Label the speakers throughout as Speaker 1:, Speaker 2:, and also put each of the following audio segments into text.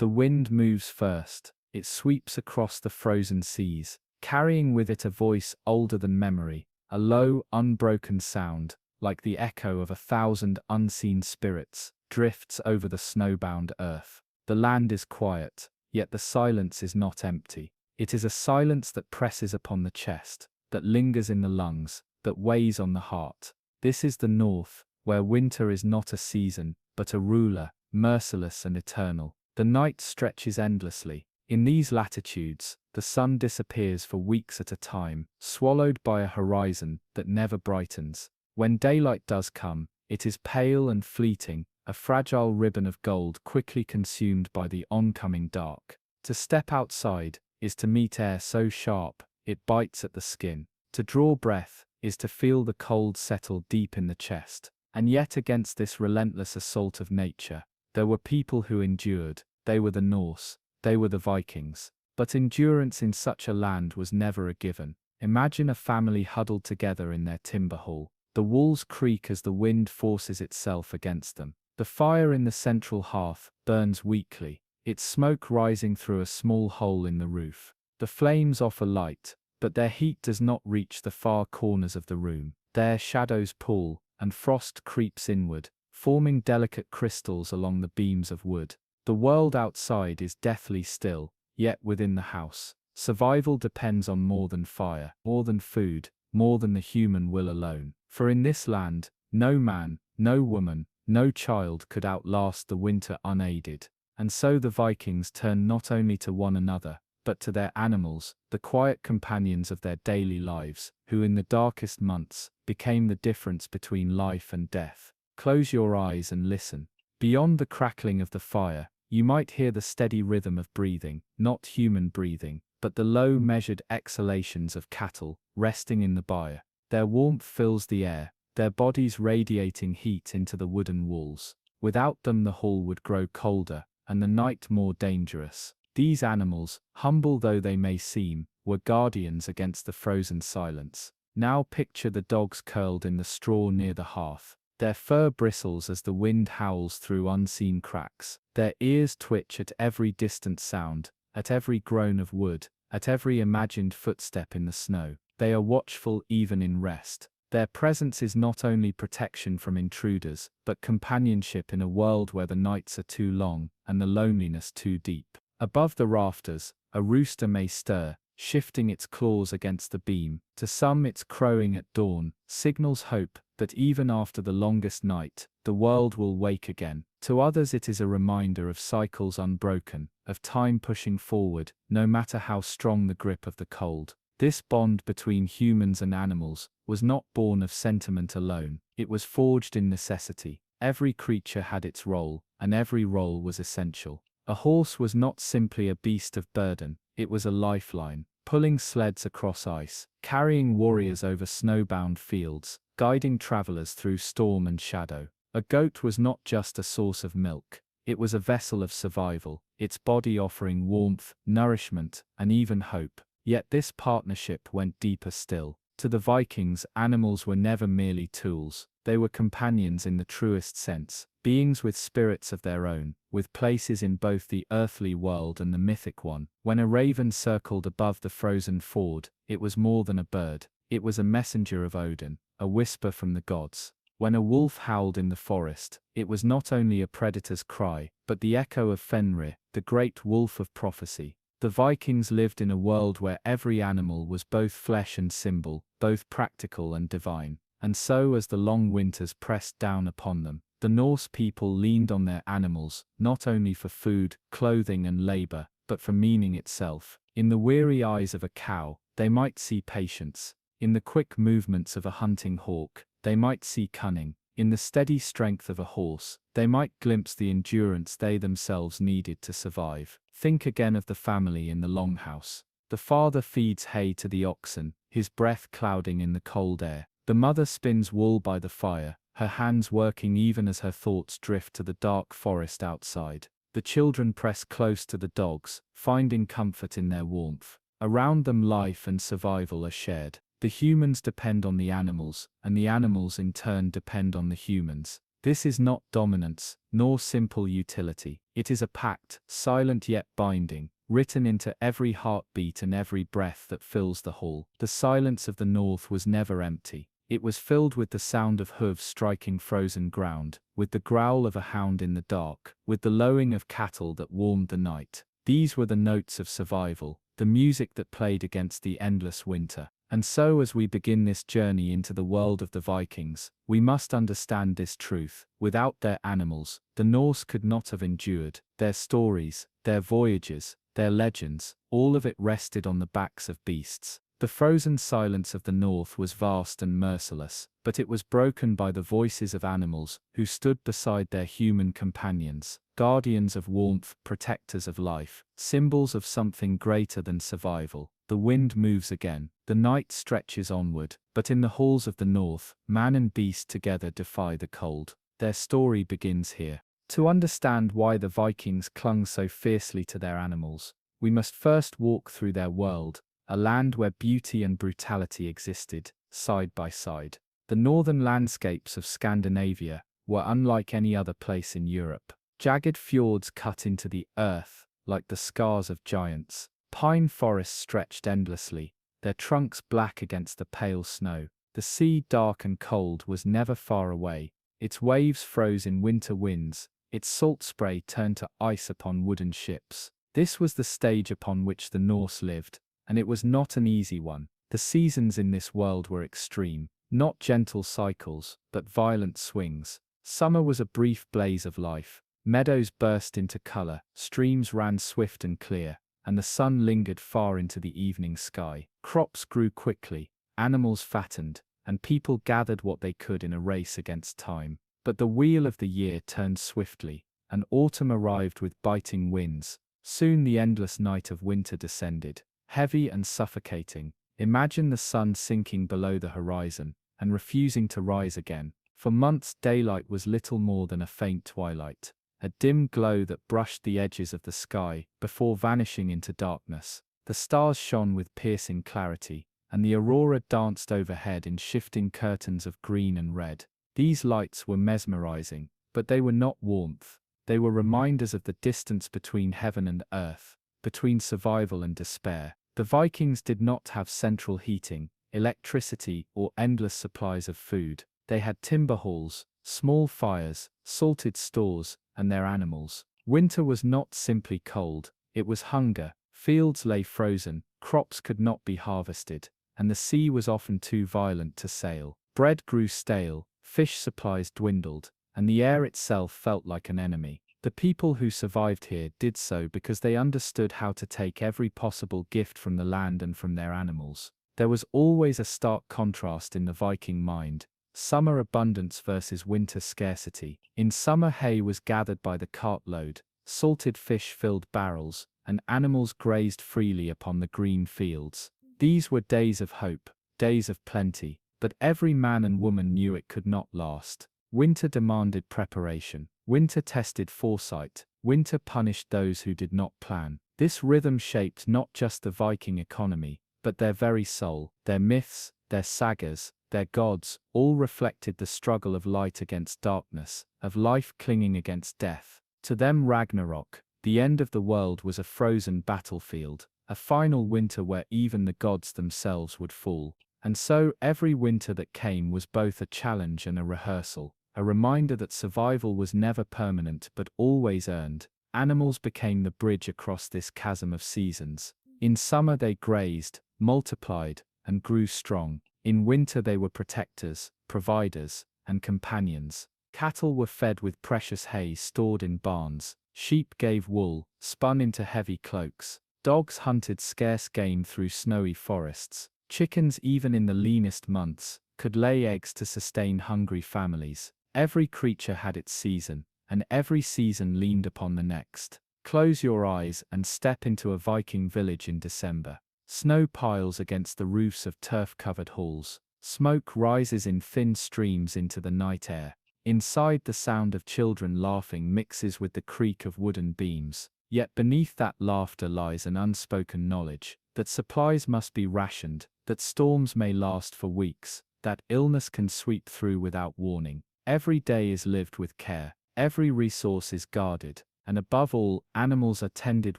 Speaker 1: The wind moves first. It sweeps across the frozen seas, carrying with it a voice older than memory, a low, unbroken sound, like the echo of 1,000 unseen spirits, drifts over the snowbound earth. The land is quiet, yet the silence is not empty. It is a silence that presses upon the chest, that lingers in the lungs, that weighs on the heart. This is the North, where winter is not a season, but a ruler, merciless and eternal. The night stretches endlessly. In these latitudes, the sun disappears for weeks at a time, swallowed by a horizon that never brightens. When daylight does come, it is pale and fleeting, a fragile ribbon of gold quickly consumed by the oncoming dark. To step outside is to meet air so sharp, it bites at the skin. To draw breath is to feel the cold settle deep in the chest. And yet against this relentless assault of nature, there were people who endured. They were the Norse. They were the Vikings. But endurance in such a land was never a given. Imagine a family huddled together in their timber hall. The walls creak as the wind forces itself against them. The fire in the central hearth burns weakly, its smoke rising through a small hole in the roof. The flames offer light, but their heat does not reach the far corners of the room. There shadows pull, and frost creeps inward, forming delicate crystals along the beams of wood. The world outside is deathly still, yet within the house, survival depends on more than fire, more than food, more than the human will alone. For in this land, no man, no woman, no child could outlast the winter unaided. And so the Vikings turned not only to one another, but to their animals, the quiet companions of their daily lives, who in the darkest months became the difference between life and death. Close your eyes and listen. Beyond the crackling of the fire, you might hear the steady rhythm of breathing, not human breathing, but the low measured exhalations of cattle resting in the byre. Their warmth fills the air, their bodies radiating heat into the wooden walls. Without them the hall would grow colder, and the night more dangerous. These animals, humble though they may seem, were guardians against the frozen silence. Now picture the dogs curled in the straw near the hearth. Their fur bristles as the wind howls through unseen cracks. Their ears twitch at every distant sound, at every groan of wood, at every imagined footstep in the snow. They are watchful even in rest. Their presence is not only protection from intruders, but companionship in a world where the nights are too long and the loneliness too deep. Above the rafters, a rooster may stir, shifting its claws against the beam. To some its crowing at dawn signals hope that even after the longest night, the world will wake again. To others it is a reminder of cycles unbroken, of time pushing forward, no matter how strong the grip of the cold. This bond between humans and animals was not born of sentiment alone, it was forged in necessity. Every creature had its role, and every role was essential. A horse was not simply a beast of burden, it was a lifeline, pulling sleds across ice, carrying warriors over snowbound fields, guiding travelers through storm and shadow. A goat was not just a source of milk, it was a vessel of survival, its body offering warmth, nourishment, and even hope. Yet this partnership went deeper still. To the Vikings, animals were never merely tools, they were companions in the truest sense, beings with spirits of their own, with places in both the earthly world and the mythic one. When a raven circled above the frozen ford, it was more than a bird, it was a messenger of Odin, a whisper from the gods. When a wolf howled in the forest, it was not only a predator's cry, but the echo of Fenrir, the great wolf of prophecy. The Vikings lived in a world where every animal was both flesh and symbol, both practical and divine. And so as the long winters pressed down upon them, the Norse people leaned on their animals, not only for food, clothing and labor, but for meaning itself. In the weary eyes of a cow, they might see patience. In the quick movements of a hunting hawk, they might see cunning. In the steady strength of a horse, they might glimpse the endurance they themselves needed to survive. Think again of the family in the longhouse. The father feeds hay to the oxen, his breath clouding in the cold air. The mother spins wool by the fire, her hands working even as her thoughts drift to the dark forest outside. The children press close to the dogs, finding comfort in their warmth. Around them life and survival are shared. The humans depend on the animals, and the animals in turn depend on the humans. This is not dominance, nor simple utility. It is a pact, silent yet binding, written into every heartbeat and every breath that fills the hall. The silence of the north was never empty. It was filled with the sound of hooves striking frozen ground, with the growl of a hound in the dark, with the lowing of cattle that warmed the night. These were the notes of survival, the music that played against the endless winter. And so as we begin this journey into the world of the Vikings, we must understand this truth. Without their animals, the Norse could not have endured. Their stories, their voyages, their legends, all of it rested on the backs of beasts. The frozen silence of the north was vast and merciless, but it was broken by the voices of animals who stood beside their human companions, guardians of warmth, protectors of life, symbols of something greater than survival. The wind moves again, the night stretches onward, but in the halls of the north, man and beast together defy the cold. Their story begins here. To understand why the Vikings clung so fiercely to their animals, we must first walk through their world, a land where beauty and brutality existed, side by side. The northern landscapes of Scandinavia were unlike any other place in Europe. Jagged fjords cut into the earth, like the scars of giants. Pine forests stretched endlessly, their trunks black against the pale snow. The sea, dark and cold, was never far away. Its waves froze in winter winds, its salt spray turned to ice upon wooden ships. This was the stage upon which the Norse lived, and it was not an easy one. The seasons in this world were extreme, not gentle cycles, but violent swings. Summer was a brief blaze of life. Meadows burst into color, streams ran swift and clear, and the sun lingered far into the evening sky. Crops grew quickly, animals fattened, and people gathered what they could in a race against time. But the wheel of the year turned swiftly, and autumn arrived with biting winds. Soon the endless night of winter descended, heavy and suffocating. Imagine the sun sinking below the horizon, and refusing to rise again. For months daylight was little more than a faint twilight, a dim glow that brushed the edges of the sky before vanishing into darkness. The stars shone with piercing clarity, and the aurora danced overhead in shifting curtains of green and red. These lights were mesmerizing, but they were not warmth. They were reminders of the distance between heaven and earth, between survival and despair. The Vikings did not have central heating, electricity, or endless supplies of food. They had timber halls, small fires, salted stores, and their animals. Winter was not simply cold, it was hunger. Fields lay frozen, crops could not be harvested, and the sea was often too violent to sail. Bread grew stale, fish supplies dwindled, and the air itself felt like an enemy. The people who survived here did so because they understood how to take every possible gift from the land and from their animals. There was always a stark contrast in the Viking mind. Summer abundance versus winter scarcity. In summer, hay was gathered by the cartload, salted fish filled barrels, and animals grazed freely upon the green fields. These were days of hope, days of plenty, but every man and woman knew it could not last. Winter demanded preparation. Winter tested foresight. Winter punished those who did not plan. This rhythm shaped not just the Viking economy, but their very soul. Their myths, their sagas, their gods, all reflected the struggle of light against darkness, of life clinging against death. To them, Ragnarok, the end of the world, was a frozen battlefield, a final winter where even the gods themselves would fall. And so every winter that came was both a challenge and a rehearsal, a reminder that survival was never permanent but always earned. Animals became the bridge across this chasm of seasons. In summer they grazed, multiplied, and grew strong. In winter they were protectors, providers, and companions. Cattle were fed with precious hay stored in barns. Sheep gave wool, spun into heavy cloaks. Dogs hunted scarce game through snowy forests. Chickens, even in the leanest months, could lay eggs to sustain hungry families. Every creature had its season, and every season leaned upon the next. Close your eyes and step into a Viking village in December. Snow piles against the roofs of turf-covered halls. Smoke rises in thin streams into the night air. Inside, the sound of children laughing mixes with the creak of wooden beams. Yet beneath that laughter lies an unspoken knowledge that supplies must be rationed, that storms may last for weeks, that illness can sweep through without warning. Every day is lived with care, every resource is guarded, and above all, animals are tended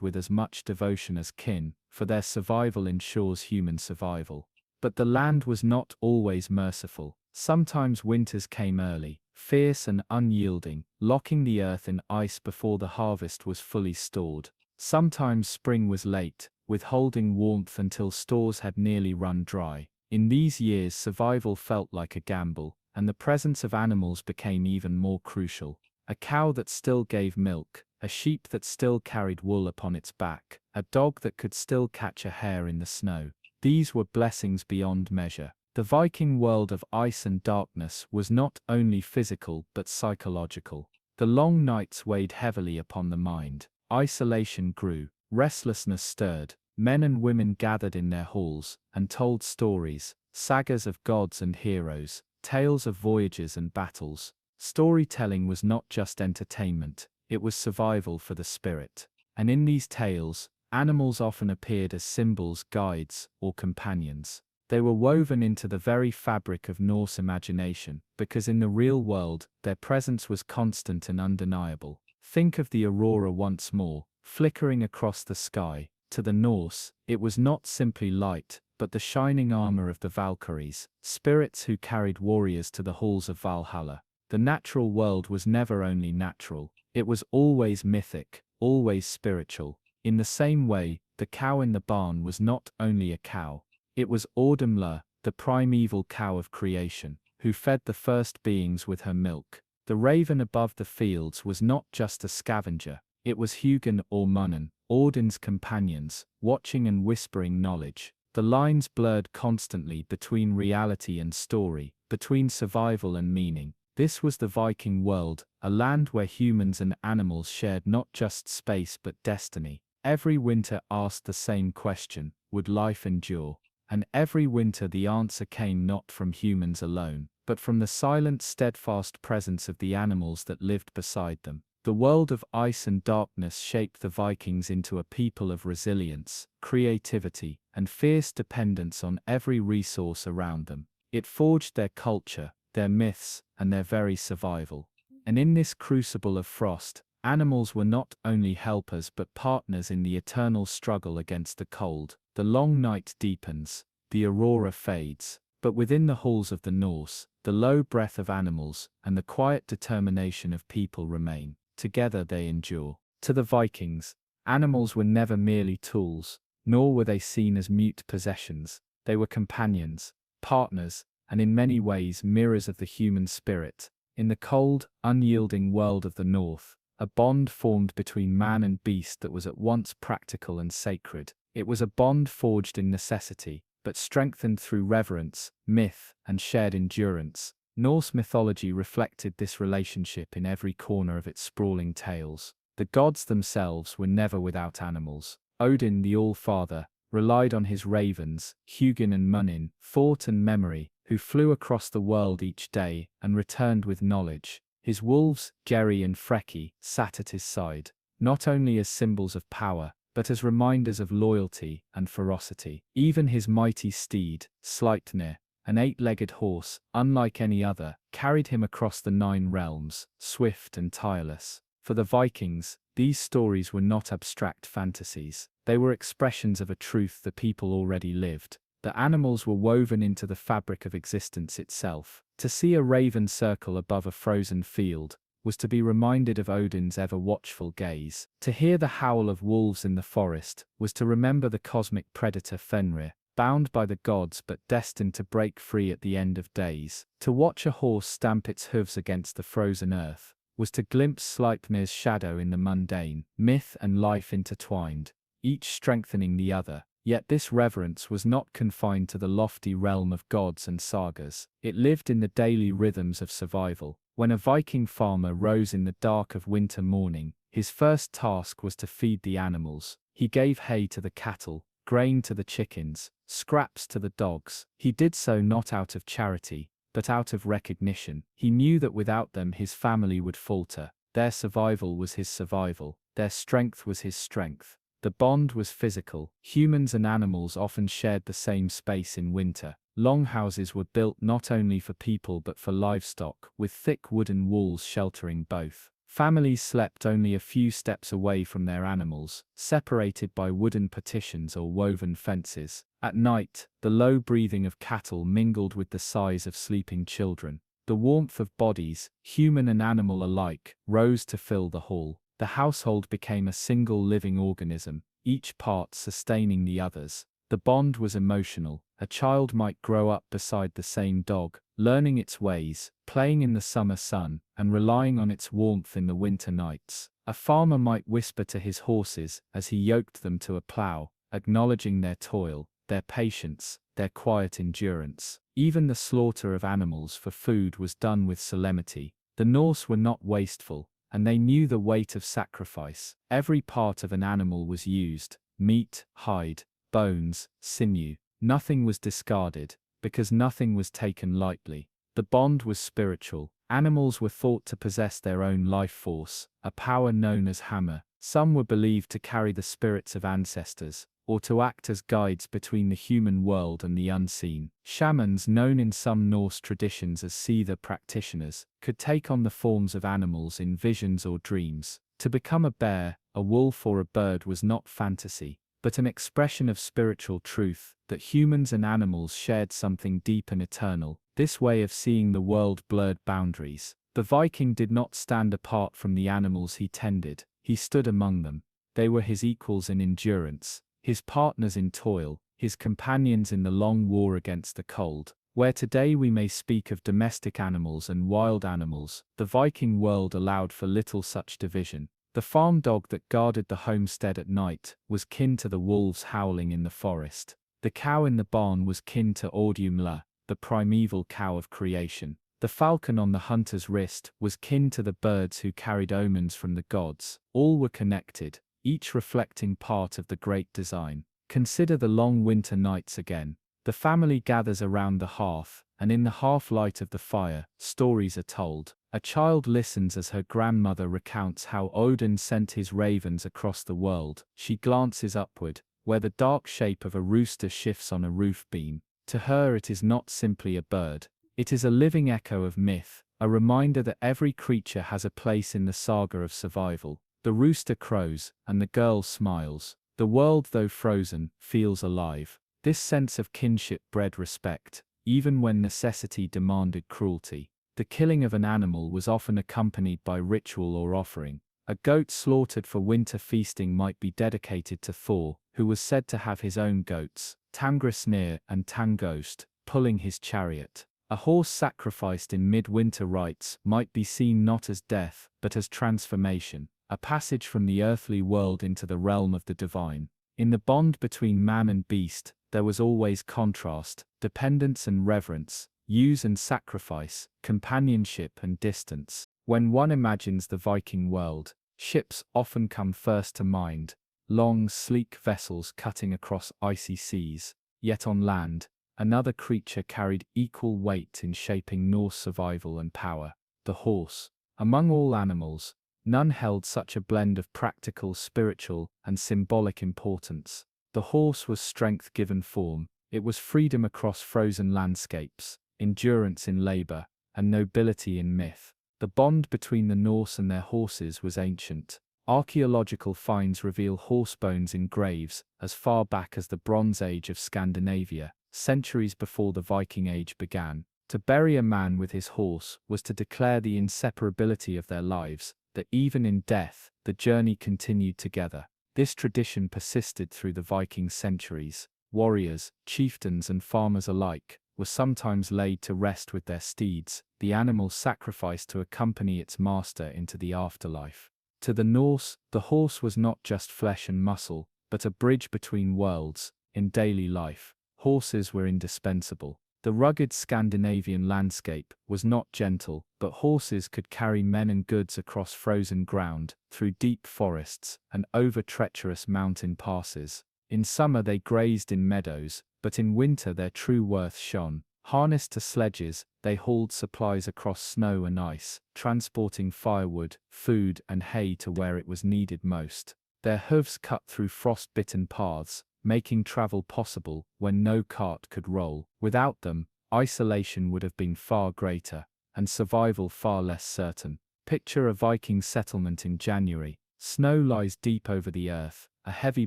Speaker 1: with as much devotion as kin, for their survival ensures human survival. But the land was not always merciful. Sometimes winters came early, fierce and unyielding, locking the earth in ice before the harvest was fully stored. Sometimes spring was late, withholding warmth until stores had nearly run dry. In these years, survival felt like a gamble, and the presence of animals became even more crucial. A cow that still gave milk, a sheep that still carried wool upon its back, a dog that could still catch a hare in the snow. These were blessings beyond measure. The Viking world of ice and darkness was not only physical but psychological. The long nights weighed heavily upon the mind. Isolation grew, restlessness stirred. Men and women gathered in their halls and told stories, sagas of gods and heroes, tales of voyages and battles. Storytelling was not just entertainment, it was survival for the spirit. And in these tales, animals often appeared as symbols, guides, or companions. They were woven into the very fabric of Norse imagination, because in the real world, their presence was constant and undeniable. Think of the aurora once more, flickering across the sky. To the Norse, it was not simply light, but the shining armor of the Valkyries, spirits who carried warriors to the halls of Valhalla. The natural world was never only natural, it was always mythic, always spiritual. In the same way, the cow in the barn was not only a cow, it was Audumla, the primeval cow of creation, who fed the first beings with her milk. The raven above the fields was not just a scavenger, it was Hugin or Munin, Odin's companions, watching and whispering knowledge. The lines blurred constantly between reality and story, between survival and meaning. This was the Viking world, a land where humans and animals shared not just space but destiny. Every winter asked the same question, would life endure? And every winter the answer came not from humans alone, but from the silent, steadfast presence of the animals that lived beside them. The world of ice and darkness shaped the Vikings into a people of resilience, creativity, and fierce dependence on every resource around them. It forged their culture, their myths, and their very survival. And in this crucible of frost, animals were not only helpers but partners in the eternal struggle against the cold. The long night deepens, the aurora fades, but within the halls of the Norse, the low breath of animals and the quiet determination of people remain. Together they endure. To the Vikings, animals were never merely tools, nor were they seen as mute possessions. They were companions, partners, and in many ways mirrors of the human spirit. In the cold, unyielding world of the North, a bond formed between man and beast that was at once practical and sacred. It was a bond forged in necessity, but strengthened through reverence, myth, and shared endurance. Norse mythology reflected this relationship in every corner of its sprawling tales. The gods themselves were never without animals. Odin, the All-Father, relied on his ravens, Hugin and Munin, thought and memory, who flew across the world each day and returned with knowledge. His wolves, Geri and Freki, sat at his side, not only as symbols of power, but as reminders of loyalty and ferocity. Even his mighty steed, Sleipnir, an 8-legged horse, unlike any other, carried him across the 9 realms, swift and tireless. For the Vikings, these stories were not abstract fantasies. They were expressions of a truth the people already lived. The animals were woven into the fabric of existence itself. To see a raven circle above a frozen field was to be reminded of Odin's ever-watchful gaze. To hear the howl of wolves in the forest was to remember the cosmic predator Fenrir, bound by the gods but destined to break free at the end of days. To watch a horse stamp its hooves against the frozen earth was to glimpse Sleipnir's shadow in the mundane. Myth and life intertwined, each strengthening the other. Yet this reverence was not confined to the lofty realm of gods and sagas. It lived in the daily rhythms of survival. When a Viking farmer rose in the dark of winter morning, his first task was to feed the animals. He gave hay to the cattle, grain to the chickens, scraps to the dogs. He did so not out of charity, but out of recognition. He knew that without them his family would falter. Their survival was his survival. Their strength was his strength. The bond was physical. Humans and animals often shared the same space in winter. Longhouses were built not only for people but for livestock, with thick wooden walls sheltering both. Families slept only a few steps away from their animals, separated by wooden partitions or woven fences. At night, the low breathing of cattle mingled with the sighs of sleeping children. The warmth of bodies, human and animal alike, rose to fill the hall. The household became a single living organism, each part sustaining the others. The bond was emotional. A child might grow up beside the same dog, learning its ways, playing in the summer sun, and relying on its warmth in the winter nights. A farmer might whisper to his horses as he yoked them to a plow, acknowledging their toil, their patience, their quiet endurance. Even the slaughter of animals for food was done with solemnity. The Norse were not wasteful, and they knew the weight of sacrifice. Every part of an animal was used: meat, hide, bones, sinew. Nothing was discarded, because nothing was taken lightly. The bond was spiritual. Animals were thought to possess their own life force, a power known as hammer. Some were believed to carry the spirits of ancestors, or to act as guides between the human world and the unseen. Shamans, known in some Norse traditions as seether practitioners, could take on the forms of animals in visions or dreams. To become a bear, a wolf, or a bird was not fantasy, but an expression of spiritual truth, that humans and animals shared something deep and eternal. This way of seeing the world blurred boundaries. The Viking did not stand apart from the animals he tended, he stood among them. They were his equals in endurance, his partners in toil, his companions in the long war against the cold. Where today we may speak of domestic animals and wild animals, the Viking world allowed for little such division. The farm dog that guarded the homestead at night was kin to the wolves howling in the forest. The cow in the barn was kin to Ordumla, the primeval cow of creation. The falcon on the hunter's wrist was kin to the birds who carried omens from the gods. All were connected, each reflecting part of the great design. Consider the long winter nights again. The family gathers around the hearth, and in the half-light of the fire, stories are told. A child listens as her grandmother recounts how Odin sent his ravens across the world. She glances upward, where the dark shape of a rooster shifts on a roof beam. To her it is not simply a bird. It is a living echo of myth, a reminder that every creature has a place in the saga of survival. The rooster crows, and the girl smiles. The world, though frozen, feels alive. This sense of kinship bred respect, even when necessity demanded cruelty. The killing of an animal was often accompanied by ritual or offering. A goat slaughtered for winter feasting might be dedicated to Thor, who was said to have his own goats, Tangrisnir and Tangost, pulling his chariot. A horse sacrificed in midwinter rites might be seen not as death, but as transformation, a passage from the earthly world into the realm of the divine. In the bond between man and beast, there was always contrast, dependence and reverence, use and sacrifice, companionship and distance. When one imagines the Viking world, ships often come first to mind, long, sleek vessels cutting across icy seas. Yet on land, another creature carried equal weight in shaping Norse survival and power: the horse. Among all animals, none held such a blend of practical, spiritual, and symbolic importance. The horse was strength given form, it was freedom across frozen landscapes, endurance in labor, and nobility in myth. The bond between the Norse and their horses was ancient. Archaeological finds reveal horse bones in graves as far back as the Bronze Age of Scandinavia, centuries before the Viking Age began. To bury a man with his horse was to declare the inseparability of their lives, that even in death, the journey continued together. This tradition persisted through the Viking centuries. Warriors, chieftains, and farmers alike were sometimes laid to rest with their steeds, the animal sacrificed to accompany its master into the afterlife. To the Norse, the horse was not just flesh and muscle, but a bridge between worlds. In daily life, horses were indispensable. The rugged Scandinavian landscape was not gentle, but horses could carry men and goods across frozen ground, through deep forests, and over treacherous mountain passes. In summer they grazed in meadows, but in winter their true worth shone. Harnessed to sledges, they hauled supplies across snow and ice, transporting firewood, food, and hay to where it was needed most. Their hooves cut through frost-bitten paths, making travel possible when no cart could roll. Without them, isolation would have been far greater, and survival far less certain. Picture a Viking settlement in January. Snow lies deep over the earth, a heavy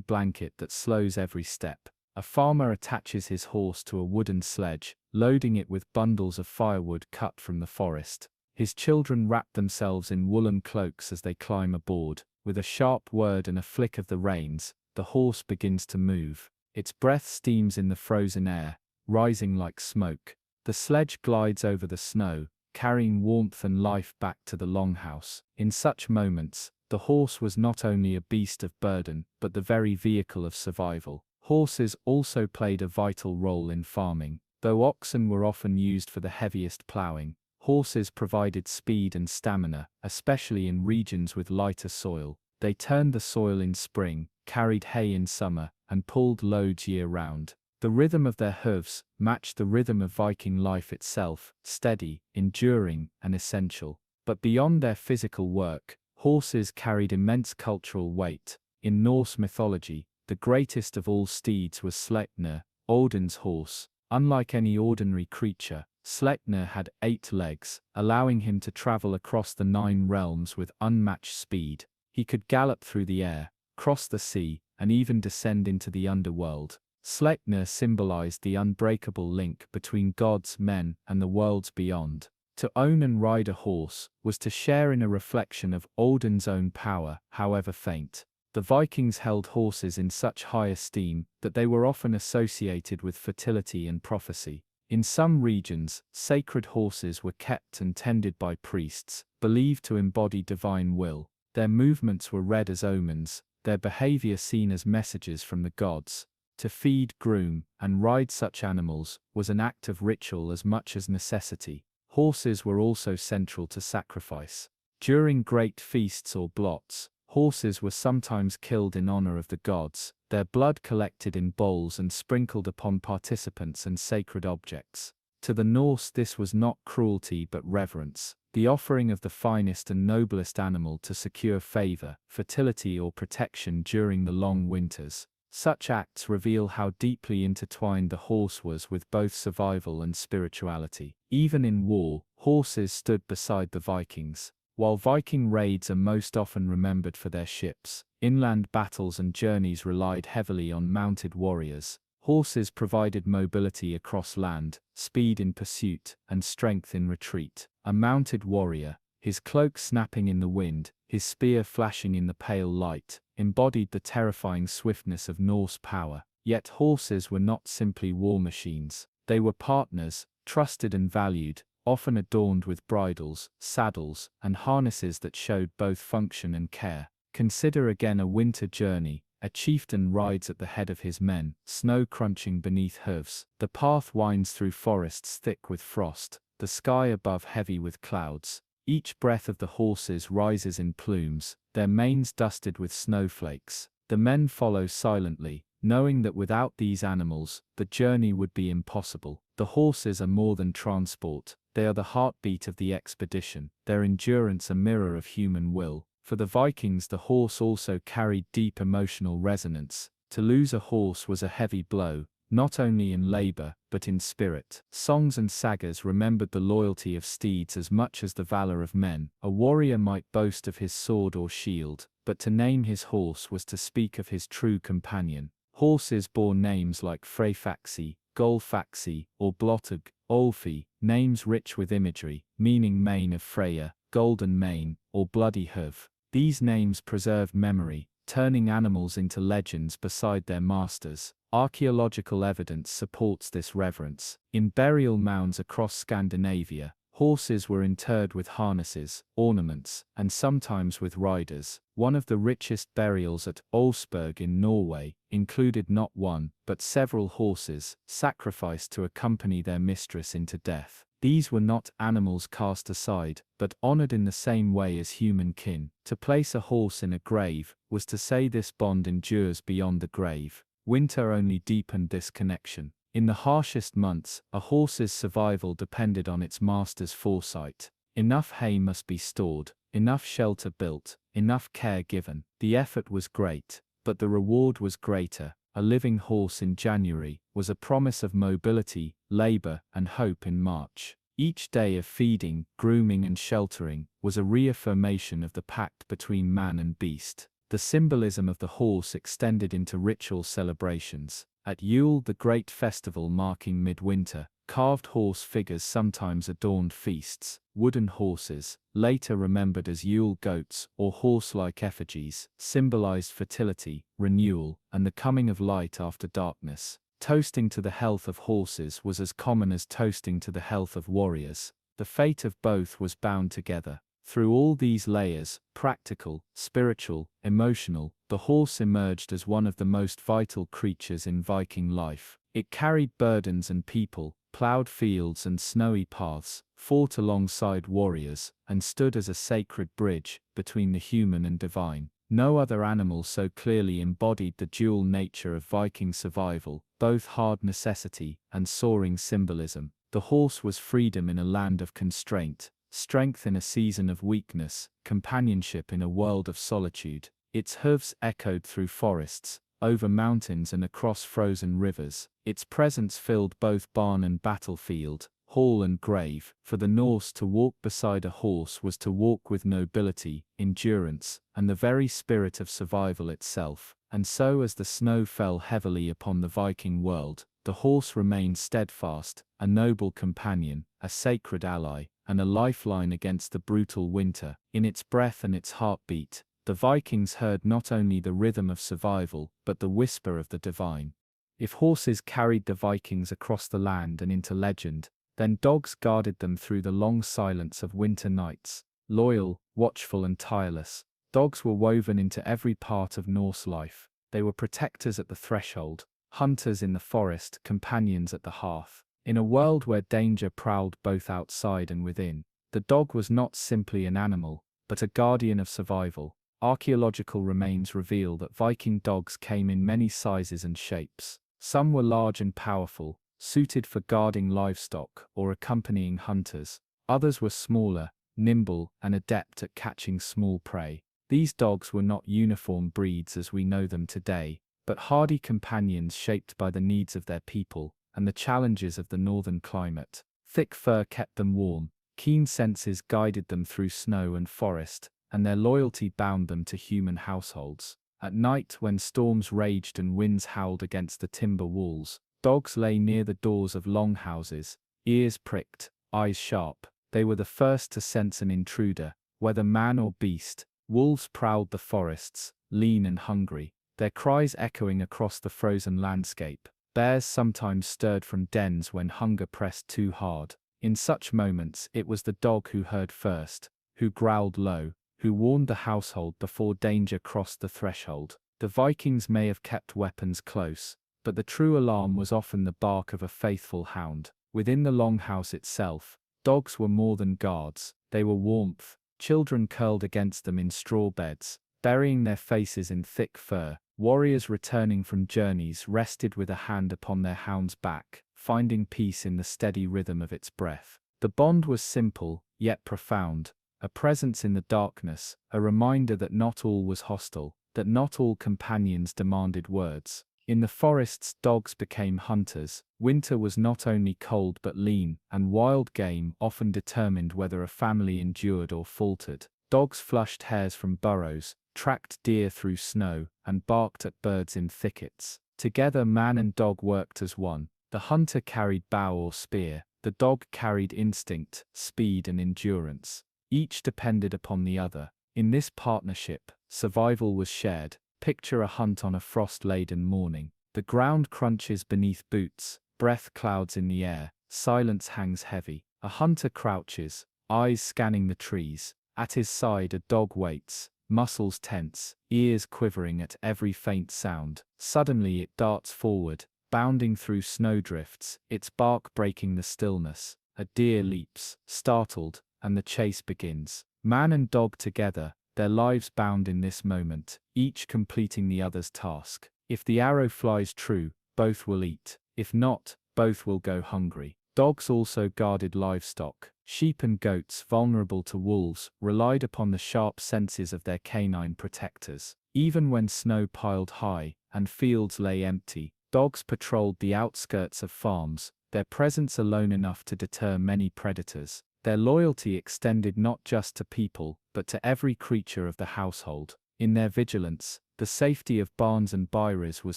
Speaker 1: blanket that slows every step. A farmer attaches his horse to a wooden sledge, loading it with bundles of firewood cut from the forest. His children wrap themselves in woolen cloaks as they climb aboard. With a sharp word and a flick of the reins, the horse begins to move. Its breath steams in the frozen air, rising like smoke. The sledge glides over the snow, carrying warmth and life back to the longhouse. In such moments, the horse was not only a beast of burden, but the very vehicle of survival. Horses also played a vital role in farming. Though oxen were often used for the heaviest ploughing, horses provided speed and stamina, especially in regions with lighter soil. They turned the soil in spring, carried hay in summer, and pulled loads year-round. The rhythm of their hooves matched the rhythm of Viking life itself, steady, enduring, and essential. But beyond their physical work, horses carried immense cultural weight. In Norse mythology, the greatest of all steeds was Sleipnir, Odin's horse. Unlike any ordinary creature, Sleipnir had 8 legs, allowing him to travel across the 9 realms with unmatched speed. He could gallop through the air, cross the sea, and even descend into the underworld. Sleipnir symbolized the unbreakable link between gods, men, and the worlds beyond. To own and ride a horse was to share in a reflection of Odin's own power, however faint. The Vikings held horses in such high esteem that they were often associated with fertility and prophecy. In some regions, sacred horses were kept and tended by priests, believed to embody divine will. Their movements were read as omens, their behavior seen as messages from the gods. To feed, groom, and ride such animals was an act of ritual as much as necessity. Horses were also central to sacrifice. During great feasts or blots, horses were sometimes killed in honor of the gods, their blood collected in bowls and sprinkled upon participants and sacred objects. To the Norse this was not cruelty but reverence, the offering of the finest and noblest animal to secure favor, fertility or protection during the long winters. Such acts reveal how deeply intertwined the horse was with both survival and spirituality. Even in war, horses stood beside the Vikings. While Viking raids are most often remembered for their ships, inland battles and journeys relied heavily on mounted warriors. Horses provided mobility across land, speed in pursuit, and strength in retreat. A mounted warrior, his cloak snapping in the wind, his spear flashing in the pale light, embodied the terrifying swiftness of Norse power. Yet horses were not simply war machines. They were partners, trusted and valued, often adorned with bridles, saddles, and harnesses that showed both function and care. Consider again a winter journey. A chieftain rides at the head of his men, snow crunching beneath hooves. The path winds through forests thick with frost, the sky above heavy with clouds. Each breath of the horses rises in plumes, their manes dusted with snowflakes. The men follow silently, knowing that without these animals, the journey would be impossible. The horses are more than transport, they are the heartbeat of the expedition, their endurance a mirror of human will. For the Vikings, the horse also carried deep emotional resonance. To lose a horse was a heavy blow, not only in labor, but in spirit. Songs and sagas remembered the loyalty of steeds as much as the valor of men. A warrior might boast of his sword or shield, but to name his horse was to speak of his true companion. Horses bore names like Freyfaxi, Golfaxi, or Blottug, Olfi, names rich with imagery, meaning mane of Freya, golden mane, or bloody hoof. These names preserved memory, turning animals into legends beside their masters. Archaeological evidence supports this reverence. In burial mounds across Scandinavia, horses were interred with harnesses, ornaments, and sometimes with riders. One of the richest burials at Olsberg in Norway included not one, but several horses, sacrificed to accompany their mistress into death. These were not animals cast aside, but honored in the same way as human kin. To place a horse in a grave was to say this bond endures beyond the grave. Winter only deepened this connection. In the harshest months, a horse's survival depended on its master's foresight. Enough hay must be stored, enough shelter built, enough care given. The effort was great, but the reward was greater. a living horse in January, was a promise of mobility, labor, and hope in March. Each day of feeding, grooming, and sheltering was a reaffirmation of the pact between man and beast. The symbolism of the horse extended into ritual celebrations. At Yule, the great festival marking midwinter, carved horse figures sometimes adorned feasts. Wooden horses, later remembered as Yule goats or horse-like effigies, symbolized fertility, renewal, and the coming of light after darkness. Toasting to the health of horses was as common as toasting to the health of warriors. The fate of both was bound together. Through all these layers, practical, spiritual, emotional, the horse emerged as one of the most vital creatures in Viking life. It carried burdens and people, plowed fields and snowy paths, fought alongside warriors, and stood as a sacred bridge between the human and divine. No other animal so clearly embodied the dual nature of Viking survival, both hard necessity and soaring symbolism. The horse was freedom in a land of constraint, strength in a season of weakness, companionship in a world of solitude. Its hooves echoed through forests, over mountains and across frozen rivers. Its presence filled both barn and battlefield, hall and grave. For the Norse, to walk beside a horse was to walk with nobility, endurance, and the very spirit of survival itself. And so, as the snow fell heavily upon the Viking world, the horse remained steadfast, a noble companion, a sacred ally, and a lifeline against the brutal winter. In its breath and its heartbeat, the Vikings heard not only the rhythm of survival, but the whisper of the divine. If horses carried the Vikings across the land and into legend, then dogs guarded them through the long silence of winter nights. Loyal, watchful, and tireless, dogs were woven into every part of Norse life. They were protectors at the threshold, hunters in the forest, companions at the hearth. In a world where danger prowled both outside and within, the dog was not simply an animal, but a guardian of survival. Archaeological remains reveal that Viking dogs came in many sizes and shapes. Some were large and powerful, suited for guarding livestock or accompanying hunters. Others were smaller, nimble, and adept at catching small prey. These dogs were not uniform breeds as we know them today, but hardy companions shaped by the needs of their people and the challenges of the northern climate. Thick fur kept them warm, keen senses guided them through snow and forest, and their loyalty bound them to human households. At night, when storms raged and winds howled against the timber walls, dogs lay near the doors of longhouses, ears pricked, eyes sharp. They were the first to sense an intruder, whether man or beast. Wolves prowled the forests, lean and hungry, their cries echoing across the frozen landscape. Bears sometimes stirred from dens when hunger pressed too hard. In such moments, it was the dog who heard first, who growled low, who warned the household before danger crossed the threshold. The Vikings may have kept weapons close, but the true alarm was often the bark of a faithful hound. Within the longhouse itself, dogs were more than guards. They were warmth. Children curled against them in straw beds, burying their faces in thick fur. Warriors returning from journeys rested with a hand upon their hound's back, finding peace in the steady rhythm of its breath. The bond was simple, yet profound, a presence in the darkness, a reminder that not all was hostile, that not all companions demanded words. In the forests, dogs became hunters. Winter was not only cold but lean, and wild game often determined whether a family endured or faltered. Dogs flushed hares from burrows, tracked deer through snow, and barked at birds in thickets. Together, man and dog worked as one. The hunter carried bow or spear, the dog carried instinct, speed, and endurance. Each depended upon the other. In this partnership, survival was shared. Picture a hunt on a frost-laden morning. The ground crunches beneath boots, breath clouds in the air, silence hangs heavy. A hunter crouches, eyes scanning the trees. At his side a dog waits, muscles tense, ears quivering at every faint sound. Suddenly it darts forward, bounding through snowdrifts, its bark breaking the stillness. A deer leaps, startled, and the chase begins. Man and dog together, their lives bound in this moment, each completing the other's task. If the arrow flies true, both will eat. If not, both will go hungry. Dogs also guarded livestock. Sheep and goats, vulnerable to wolves, relied upon the sharp senses of their canine protectors. Even when snow piled high, and fields lay empty, dogs patrolled the outskirts of farms, their presence alone enough to deter many predators. Their loyalty extended not just to people, but to every creature of the household. In their vigilance, the safety of barns and byres was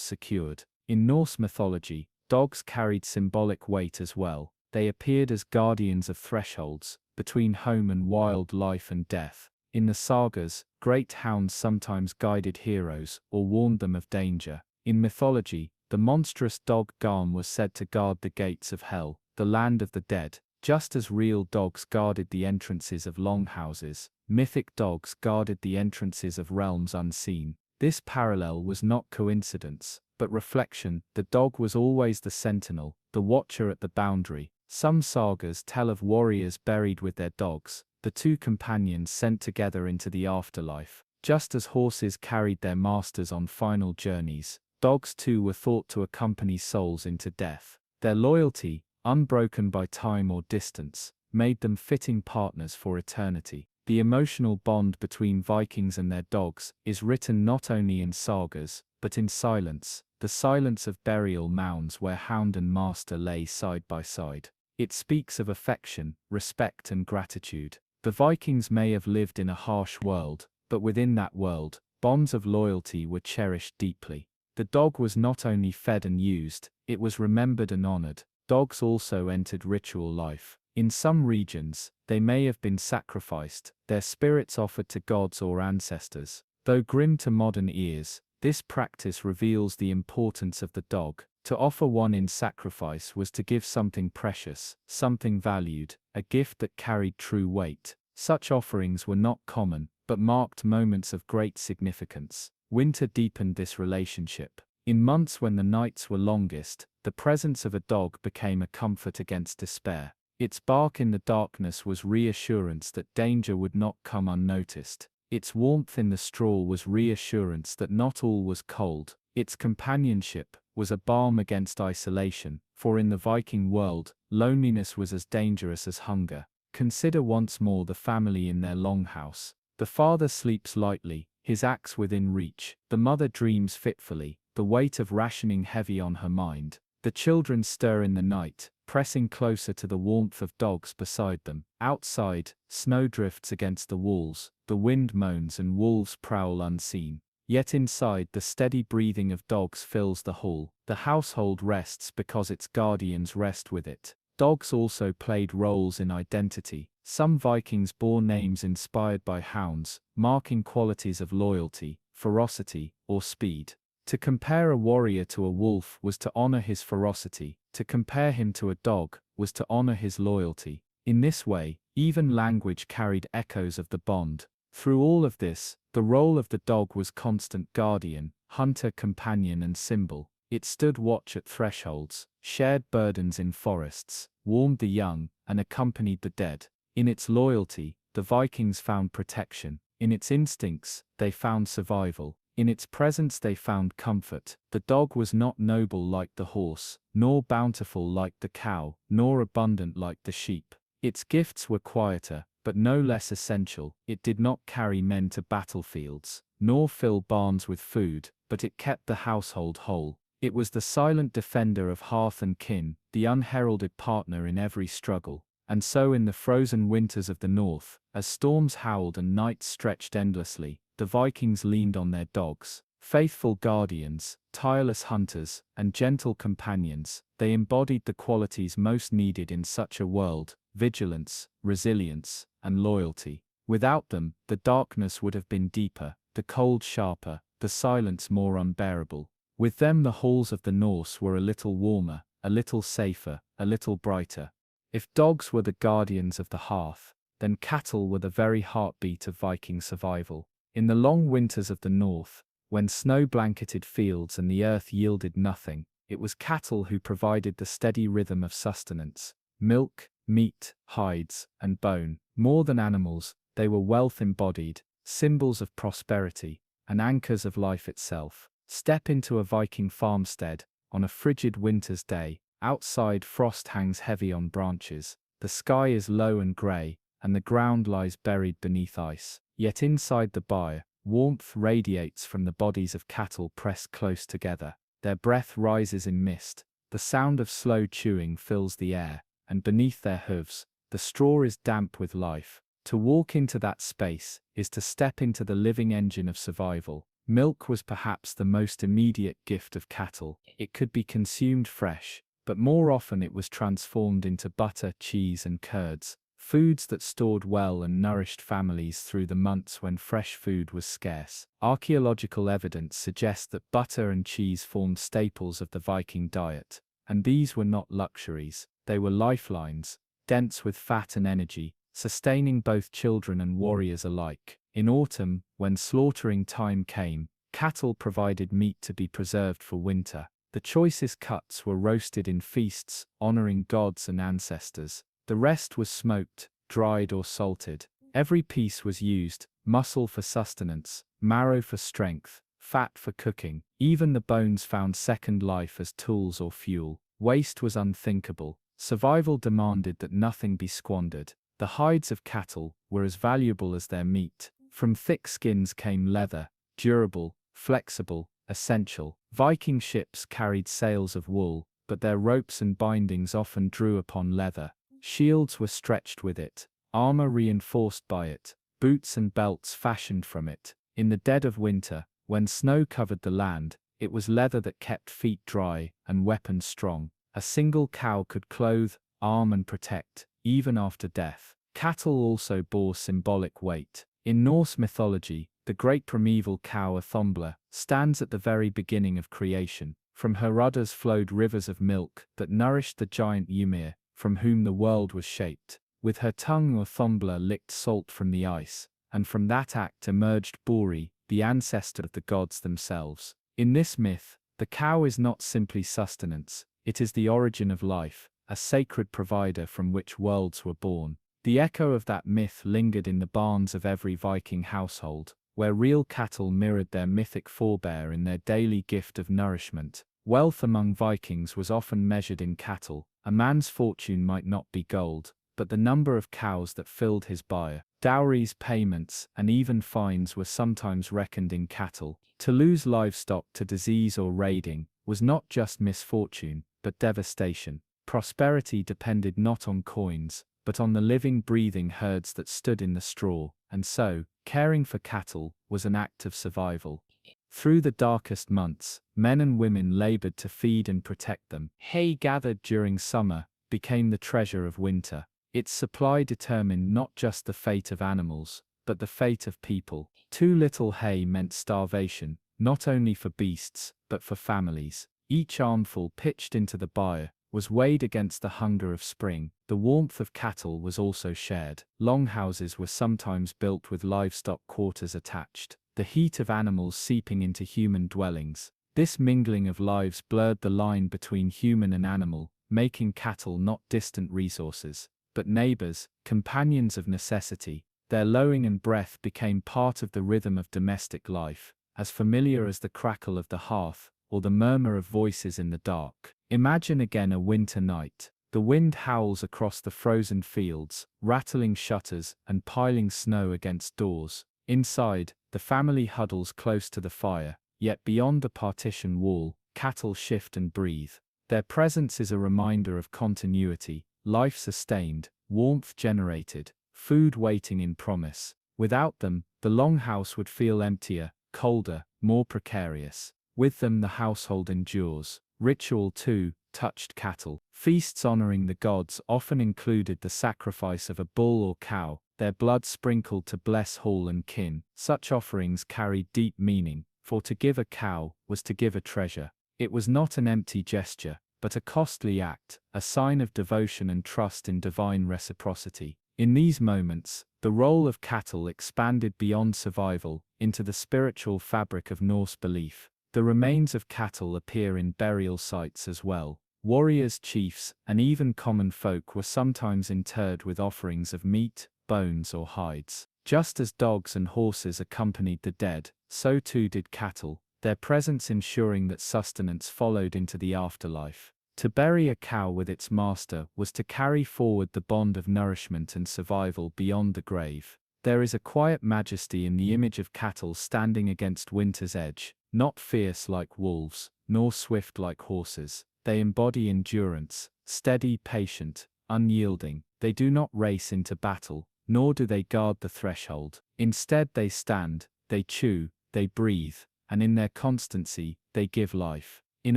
Speaker 1: secured. In Norse mythology, dogs carried symbolic weight as well. They appeared as guardians of thresholds, between home and wild life and death. In the sagas, great hounds sometimes guided heroes or warned them of danger. In mythology, the monstrous dog Garm was said to guard the gates of hell, the land of the dead. Just as real dogs guarded the entrances of longhouses, mythic dogs guarded the entrances of realms unseen. This parallel was not coincidence, but reflection. The dog was always the sentinel, the watcher at the boundary. Some sagas tell of warriors buried with their dogs, the two companions sent together into the afterlife. Just as horses carried their masters on final journeys, dogs too were thought to accompany souls into death. Their loyalty, unbroken by time or distance, made them fitting partners for eternity. The emotional bond between Vikings and their dogs is written not only in sagas, but in silence, the silence of burial mounds where hound and master lay side by side. It speaks of affection, respect and gratitude. The Vikings may have lived in a harsh world, but within that world, bonds of loyalty were cherished deeply. The dog was not only fed and used, it was remembered and honored. Dogs also entered ritual life. In some regions, they may have been sacrificed, their spirits offered to gods or ancestors. Though grim to modern ears, this practice reveals the importance of the dog. To offer one in sacrifice was to give something precious, something valued, a gift that carried true weight. Such offerings were not common, but marked moments of great significance. Winter deepened this relationship. In months when the nights were longest, the presence of a dog became a comfort against despair. Its bark in the darkness was reassurance that danger would not come unnoticed. Its warmth in the straw was reassurance that not all was cold. Its companionship was a balm against isolation, for in the Viking world, loneliness was as dangerous as hunger. Consider once more the family in their longhouse. The father sleeps lightly, his axe within reach. The mother dreams fitfully, the weight of rationing heavy on her mind. The children stir in the night, pressing closer to the warmth of dogs beside them. Outside, snow drifts against the walls, the wind moans and wolves prowl unseen. Yet inside, the steady breathing of dogs fills the hall. The household rests because its guardians rest with it. Dogs also played roles in identity. Some Vikings bore names inspired by hounds, marking qualities of loyalty, ferocity, or speed. To compare a warrior to a wolf was to honor his ferocity. To compare him to a dog was to honor his loyalty. In this way, even language carried echoes of the bond. Through all of this, the role of the dog was constant guardian, hunter, companion, and symbol. It stood watch at thresholds, shared burdens in forests, warmed the young, and accompanied the dead. In its loyalty, the Vikings found protection. In its instincts, they found survival. In its presence they found comfort. The dog was not noble like the horse, nor bountiful like the cow, nor abundant like the sheep. Its gifts were quieter, but no less essential. It did not carry men to battlefields, nor fill barns with food, but it kept the household whole. It was the silent defender of hearth and kin, the unheralded partner in every struggle. And so in the frozen winters of the north, as storms howled and nights stretched endlessly, the Vikings leaned on their dogs. Faithful guardians, tireless hunters, and gentle companions, they embodied the qualities most needed in such a world: vigilance, resilience, and loyalty. Without them, the darkness would have been deeper, the cold sharper, the silence more unbearable. With them the halls of the Norse were a little warmer, a little safer, a little brighter. If dogs were the guardians of the hearth, then cattle were the very heartbeat of Viking survival. In the long winters of the north, when snow-blanketed fields and the earth yielded nothing, it was cattle who provided the steady rhythm of sustenance. Milk, meat, hides, and bone. More than animals, they were wealth embodied, symbols of prosperity, and anchors of life itself. Step into a Viking farmstead on a frigid winter's day. Outside, frost hangs heavy on branches, the sky is low and grey, and the ground lies buried beneath ice. Yet inside the byre, Warmth radiates from the bodies of cattle pressed close together. Their breath rises in mist. The sound of slow chewing fills the air, and beneath their hooves, the straw is damp with life. To walk into that space is to step into the living engine of survival. Milk was perhaps the most immediate gift of cattle. It could be consumed fresh, but more often it was transformed into butter, cheese, and curds, foods that stored well and nourished families through the months when fresh food was scarce. Archaeological evidence suggests that butter and cheese formed staples of the Viking diet, and these were not luxuries, they were lifelines, dense with fat and energy, sustaining both children and warriors alike. In autumn, when slaughtering time came, cattle provided meat to be preserved for winter. The choicest cuts were roasted in feasts, honoring gods and ancestors. The rest was smoked, dried or salted. Every piece was used, muscle for sustenance, marrow for strength, fat for cooking. Even the bones found second life as tools or fuel. Waste was unthinkable. Survival demanded that nothing be squandered. The hides of cattle were as valuable as their meat. From thick skins came leather, durable, flexible, essential. Viking ships carried sails of wool, but their ropes and bindings often drew upon leather. Shields were stretched with it, armor reinforced by it, boots and belts fashioned from it. In the dead of winter, when snow covered the land, it was leather that kept feet dry and weapons strong. A single cow could clothe, arm and protect, even after death. Cattle also bore symbolic weight. In Norse mythology, the great primeval cow Athombla stands at the very beginning of creation. From her udders flowed rivers of milk that nourished the giant Ymir, from whom the world was shaped. With her tongue Athombla licked salt from the ice, and from that act emerged Buri, the ancestor of the gods themselves. In this myth, the cow is not simply sustenance, it is the origin of life, a sacred provider from which worlds were born. The echo of that myth lingered in the barns of every Viking household, where real cattle mirrored their mythic forebear in their daily gift of nourishment. Wealth among Vikings was often measured in cattle. A man's fortune might not be gold, but the number of cows that filled his byre. Dowries, payments, and even fines were sometimes reckoned in cattle. To lose livestock to disease or raiding was not just misfortune, but devastation. Prosperity depended not on coins, but on the living, breathing herds that stood in the straw, and so, caring for cattle was an act of survival. Through the darkest months, men and women labored to feed and protect them. Hay gathered during summer became the treasure of winter. Its supply determined not just the fate of animals, but the fate of people. Too little hay meant starvation, not only for beasts, but for families. Each armful pitched into the byre was weighed against the hunger of spring. The warmth of cattle was also shared. Longhouses were sometimes built with livestock quarters attached, the heat of animals seeping into human dwellings. This mingling of lives blurred the line between human and animal, making cattle not distant resources, but neighbors, companions of necessity. Their lowing and breath became part of the rhythm of domestic life, as familiar as the crackle of the hearth or the murmur of voices in the dark. Imagine again a winter night. The wind howls across the frozen fields, rattling shutters and piling snow against doors. Inside, the family huddles close to the fire, yet beyond the partition wall, cattle shift and breathe. Their presence is a reminder of continuity, life sustained, warmth generated, food waiting in promise. Without them, the longhouse would feel emptier, colder, more precarious. With them the household endures. Ritual too touched cattle. Feasts honoring the gods often included the sacrifice of a bull or cow, their blood sprinkled to bless hall and kin. Such offerings carried deep meaning, for to give a cow was to give a treasure. It was not an empty gesture, but a costly act, a sign of devotion and trust in divine reciprocity. In these moments, the role of cattle expanded beyond survival into the spiritual fabric of Norse belief. The remains of cattle appear in burial sites as well. Warriors, chiefs, and even common folk were sometimes interred with offerings of meat, bones, or hides. Just as dogs and horses accompanied the dead, so too did cattle, their presence ensuring that sustenance followed into the afterlife. To bury a cow with its master was to carry forward the bond of nourishment and survival beyond the grave. There is a quiet majesty in the image of cattle standing against winter's edge, not fierce like wolves, nor swift like horses. They embody endurance, steady, patient, unyielding. They do not race into battle, nor do they guard the threshold. Instead, they stand, they chew, they breathe, and in their constancy, they give life. In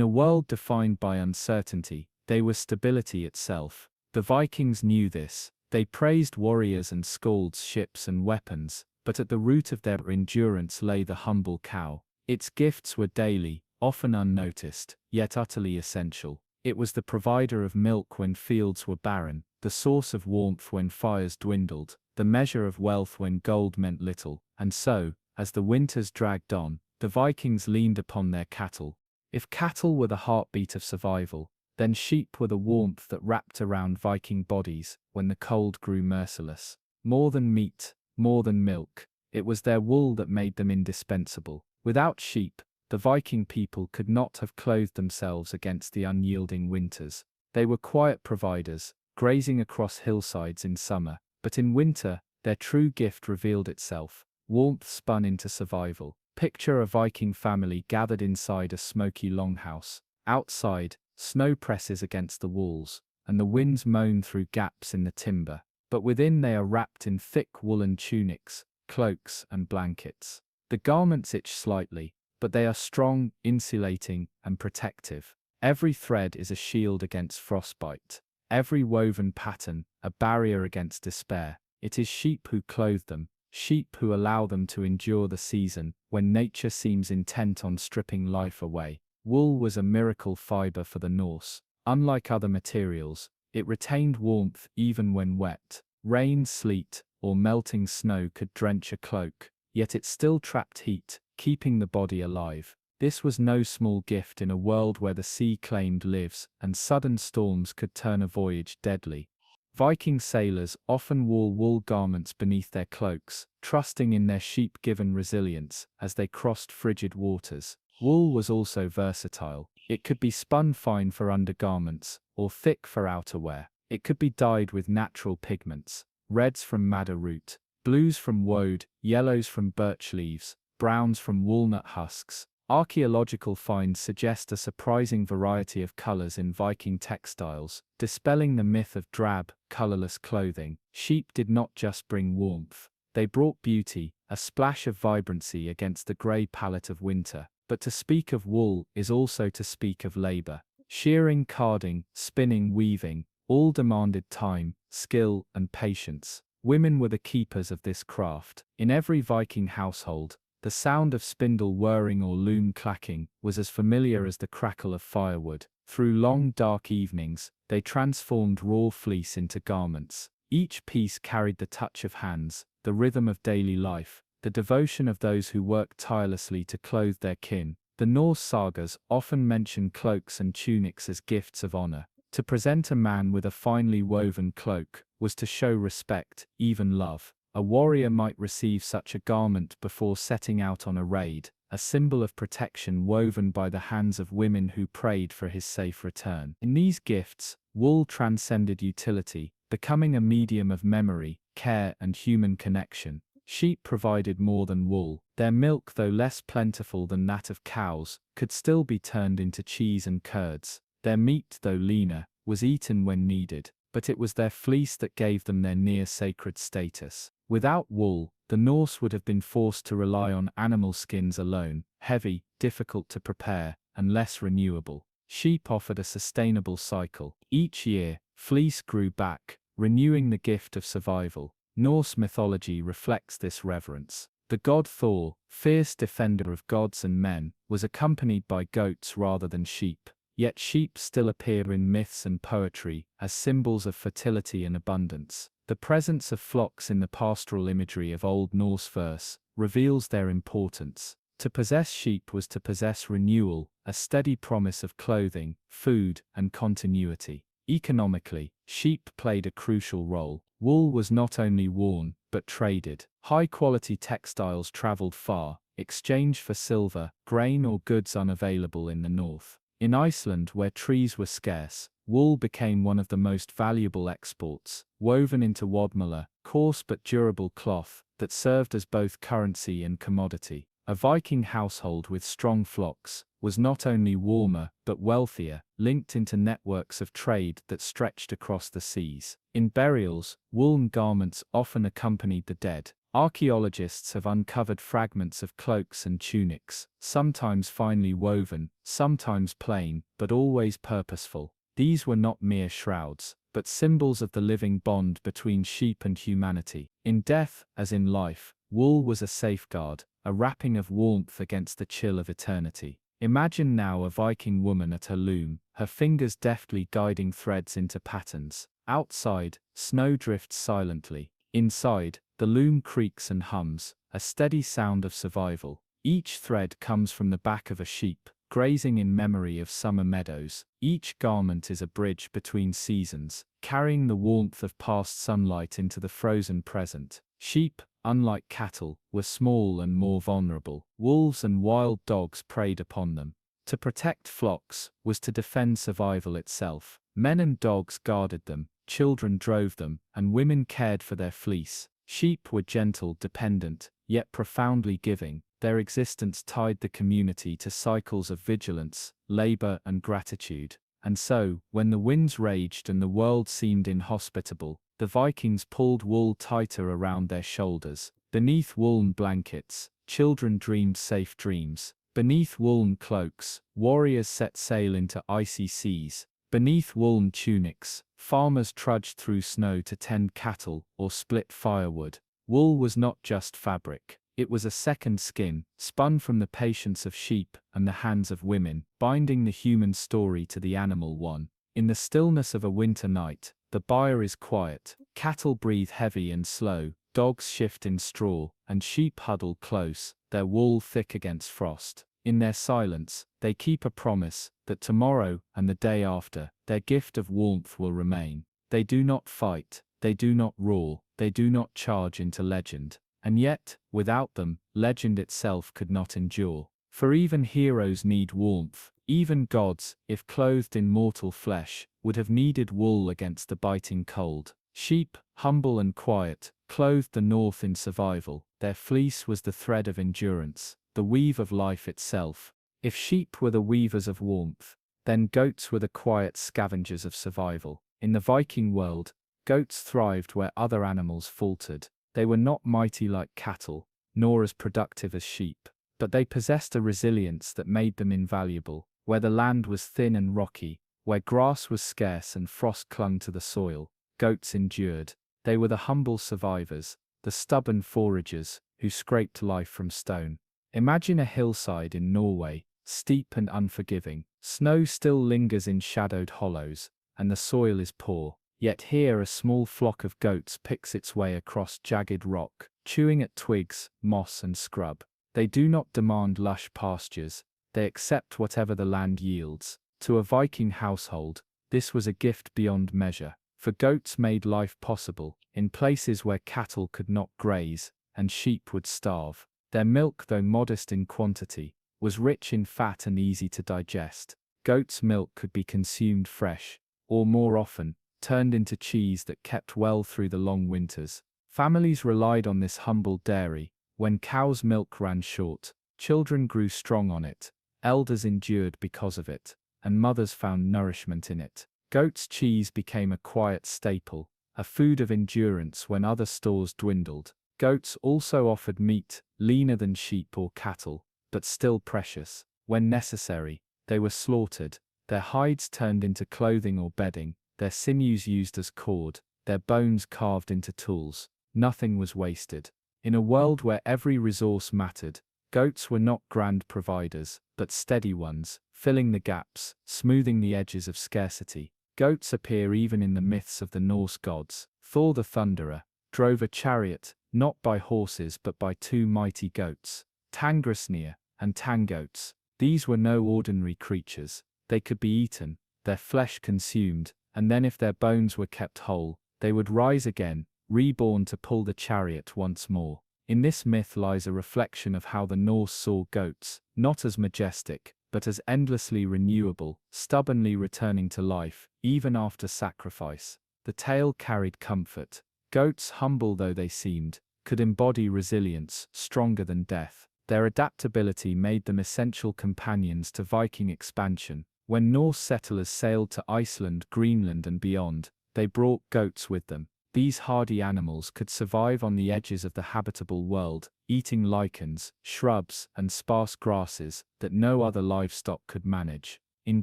Speaker 1: a world defined by uncertainty, they were stability itself. The Vikings knew this. They praised warriors and skalds, ships and weapons, but at the root of their endurance lay the humble cow. Its gifts were daily, often unnoticed, yet utterly essential. It was the provider of milk when fields were barren, the source of warmth when fires dwindled, the measure of wealth when gold meant little. And so, as the winters dragged on, the Vikings leaned upon their cattle. If cattle were the heartbeat of survival, then sheep were the warmth that wrapped around Viking bodies when the cold grew merciless. More than meat, more than milk, it was their wool that made them indispensable. Without sheep, the Viking people could not have clothed themselves against the unyielding winters. They were quiet providers, grazing across hillsides in summer, but in winter, their true gift revealed itself. Warmth spun into survival. Picture a Viking family gathered inside a smoky longhouse. Outside, snow presses against the walls, and the winds moan through gaps in the timber. But within they are wrapped in thick woolen tunics, cloaks, and blankets. The garments itch slightly, but they are strong, insulating, and protective. Every thread is a shield against frostbite. Every woven pattern, a barrier against despair. It is sheep who clothe them, sheep who allow them to endure the season when nature seems intent on stripping life away. Wool was a miracle fiber for the Norse. Unlike other materials, it retained warmth even when wet. Rain, sleet, or melting snow could drench a cloak, yet it still trapped heat, keeping the body alive. This was no small gift in a world where the sea claimed lives, and sudden storms could turn a voyage deadly. Viking sailors often wore wool garments beneath their cloaks, trusting in their sheep-given resilience as they crossed frigid waters. Wool was also versatile. It could be spun fine for undergarments, or thick for outerwear. It could be dyed with natural pigments, reds from madder root, blues from woad, yellows from birch leaves, browns from walnut husks. Archaeological finds suggest a surprising variety of colors in Viking textiles, dispelling the myth of drab, colorless clothing. Sheep did not just bring warmth. They brought beauty, a splash of vibrancy against the gray palette of winter. But to speak of wool is also to speak of labor. Shearing, carding, spinning, weaving, all demanded time, skill, and patience. Women were the keepers of this craft. In every Viking household, the sound of spindle whirring or loom clacking was as familiar as the crackle of firewood. Through long, dark evenings, they transformed raw fleece into garments. Each piece carried the touch of hands, the rhythm of daily life, the devotion of those who worked tirelessly to clothe their kin. The Norse sagas often mention cloaks and tunics as gifts of honor. To present a man with a finely woven cloak was to show respect, even love. A warrior might receive such a garment before setting out on a raid, a symbol of protection woven by the hands of women who prayed for his safe return. In these gifts, wool transcended utility, becoming a medium of memory, care, and human connection. Sheep provided more than wool. Their milk, though less plentiful than that of cows, could still be turned into cheese and curds. Their meat, though leaner, was eaten when needed, but it was their fleece that gave them their near-sacred status. Without wool, the Norse would have been forced to rely on animal skins alone, heavy, difficult to prepare, and less renewable. Sheep offered a sustainable cycle. Each year, fleece grew back, renewing the gift of survival. Norse mythology reflects this reverence. The god Thor, fierce defender of gods and men, was accompanied by goats rather than sheep. Yet sheep still appear in myths and poetry as symbols of fertility and abundance. The presence of flocks in the pastoral imagery of Old Norse verse reveals their importance. To possess sheep was to possess renewal, a steady promise of clothing, food, and continuity. Economically, sheep played a crucial role. Wool was not only worn, but traded. High-quality textiles traveled far, exchanged for silver, grain, or goods unavailable in the north. In Iceland, where trees were scarce, wool became one of the most valuable exports. Woven into wadmala, coarse but durable cloth, that served as both currency and commodity. A Viking household with strong flocks was not only warmer but wealthier, linked into networks of trade that stretched across the seas. In burials, woolen garments often accompanied the dead. Archaeologists have uncovered fragments of cloaks and tunics, sometimes finely woven, sometimes plain, but always purposeful. These were not mere shrouds, but symbols of the living bond between sheep and humanity. In death, as in life, wool was a safeguard, a wrapping of warmth against the chill of eternity. Imagine now a Viking woman at her loom, her fingers deftly guiding threads into patterns. Outside, snow drifts silently. Inside, the loom creaks and hums, a steady sound of survival. Each thread comes from the back of a sheep, grazing in memory of summer meadows. Each garment is a bridge between seasons, carrying the warmth of past sunlight into the frozen present. Sheep, unlike cattle, were small and more vulnerable. Wolves and wild dogs preyed upon them. To protect flocks was to defend survival itself. Men and dogs guarded them, children drove them, and women cared for their fleece. Sheep were gentle, dependent, yet profoundly giving. Their existence tied the community to cycles of vigilance, labor, and gratitude. And so, when the winds raged and the world seemed inhospitable, the Vikings pulled wool tighter around their shoulders. Beneath woolen blankets, children dreamed safe dreams. Beneath woolen cloaks, warriors set sail into icy seas. Beneath woolen tunics, farmers trudged through snow to tend cattle or split firewood. Wool was not just fabric. It was a second skin, spun from the patience of sheep and the hands of women, binding the human story to the animal one. In the stillness of a winter night, the byre is quiet, cattle breathe heavy and slow, dogs shift in straw, and sheep huddle close, their wool thick against frost. In their silence, they keep a promise that tomorrow and the day after, their gift of warmth will remain. They do not fight, they do not roar, they do not charge into legend. And yet, without them, legend itself could not endure. For even heroes need warmth. Even gods, if clothed in mortal flesh, would have needed wool against the biting cold. Sheep, humble and quiet, clothed the north in survival. Their fleece was the thread of endurance, the weave of life itself. If sheep were the weavers of warmth, then goats were the quiet scavengers of survival. In the Viking world, goats thrived where other animals faltered. They were not mighty like cattle, nor as productive as sheep, but they possessed a resilience that made them invaluable. Where the land was thin and rocky, where grass was scarce and frost clung to the soil, goats endured. They were the humble survivors, the stubborn foragers, who scraped life from stone. Imagine a hillside in Norway, steep and unforgiving. Snow still lingers in shadowed hollows, and the soil is poor. Yet here a small flock of goats picks its way across jagged rock, chewing at twigs, moss and scrub. They do not demand lush pastures, they accept whatever the land yields. To a Viking household, this was a gift beyond measure, for goats made life possible, in places where cattle could not graze, and sheep would starve. Their milk, though modest in quantity, was rich in fat and easy to digest. Goat's milk could be consumed fresh, or more often, turned into cheese that kept well through the long winters. Families relied on this humble dairy. When cow's milk ran short, children grew strong on it, elders endured because of it, and mothers found nourishment in it. Goat's cheese became a quiet staple, a food of endurance when other stores dwindled. Goats also offered meat, leaner than sheep or cattle, but still precious. When necessary, they were slaughtered, their hides turned into clothing or bedding, their sinews used as cord, their bones carved into tools. Nothing was wasted. In a world where every resource mattered, goats were not grand providers, but steady ones, filling the gaps, smoothing the edges of scarcity. Goats appear even in the myths of the Norse gods. Thor the Thunderer drove a chariot, not by horses but by two mighty goats, Tangrasnir and Tangoats. These were no ordinary creatures. They could be eaten, their flesh consumed, and then if their bones were kept whole, they would rise again, reborn to pull the chariot once more. In this myth lies a reflection of how the Norse saw goats, not as majestic, but as endlessly renewable, stubbornly returning to life, even after sacrifice. The tale carried comfort. Goats, humble though they seemed, could embody resilience, stronger than death. Their adaptability made them essential companions to Viking expansion. When Norse settlers sailed to Iceland, Greenland, and beyond, they brought goats with them. These hardy animals could survive on the edges of the habitable world, eating lichens, shrubs, and sparse grasses that no other livestock could manage. In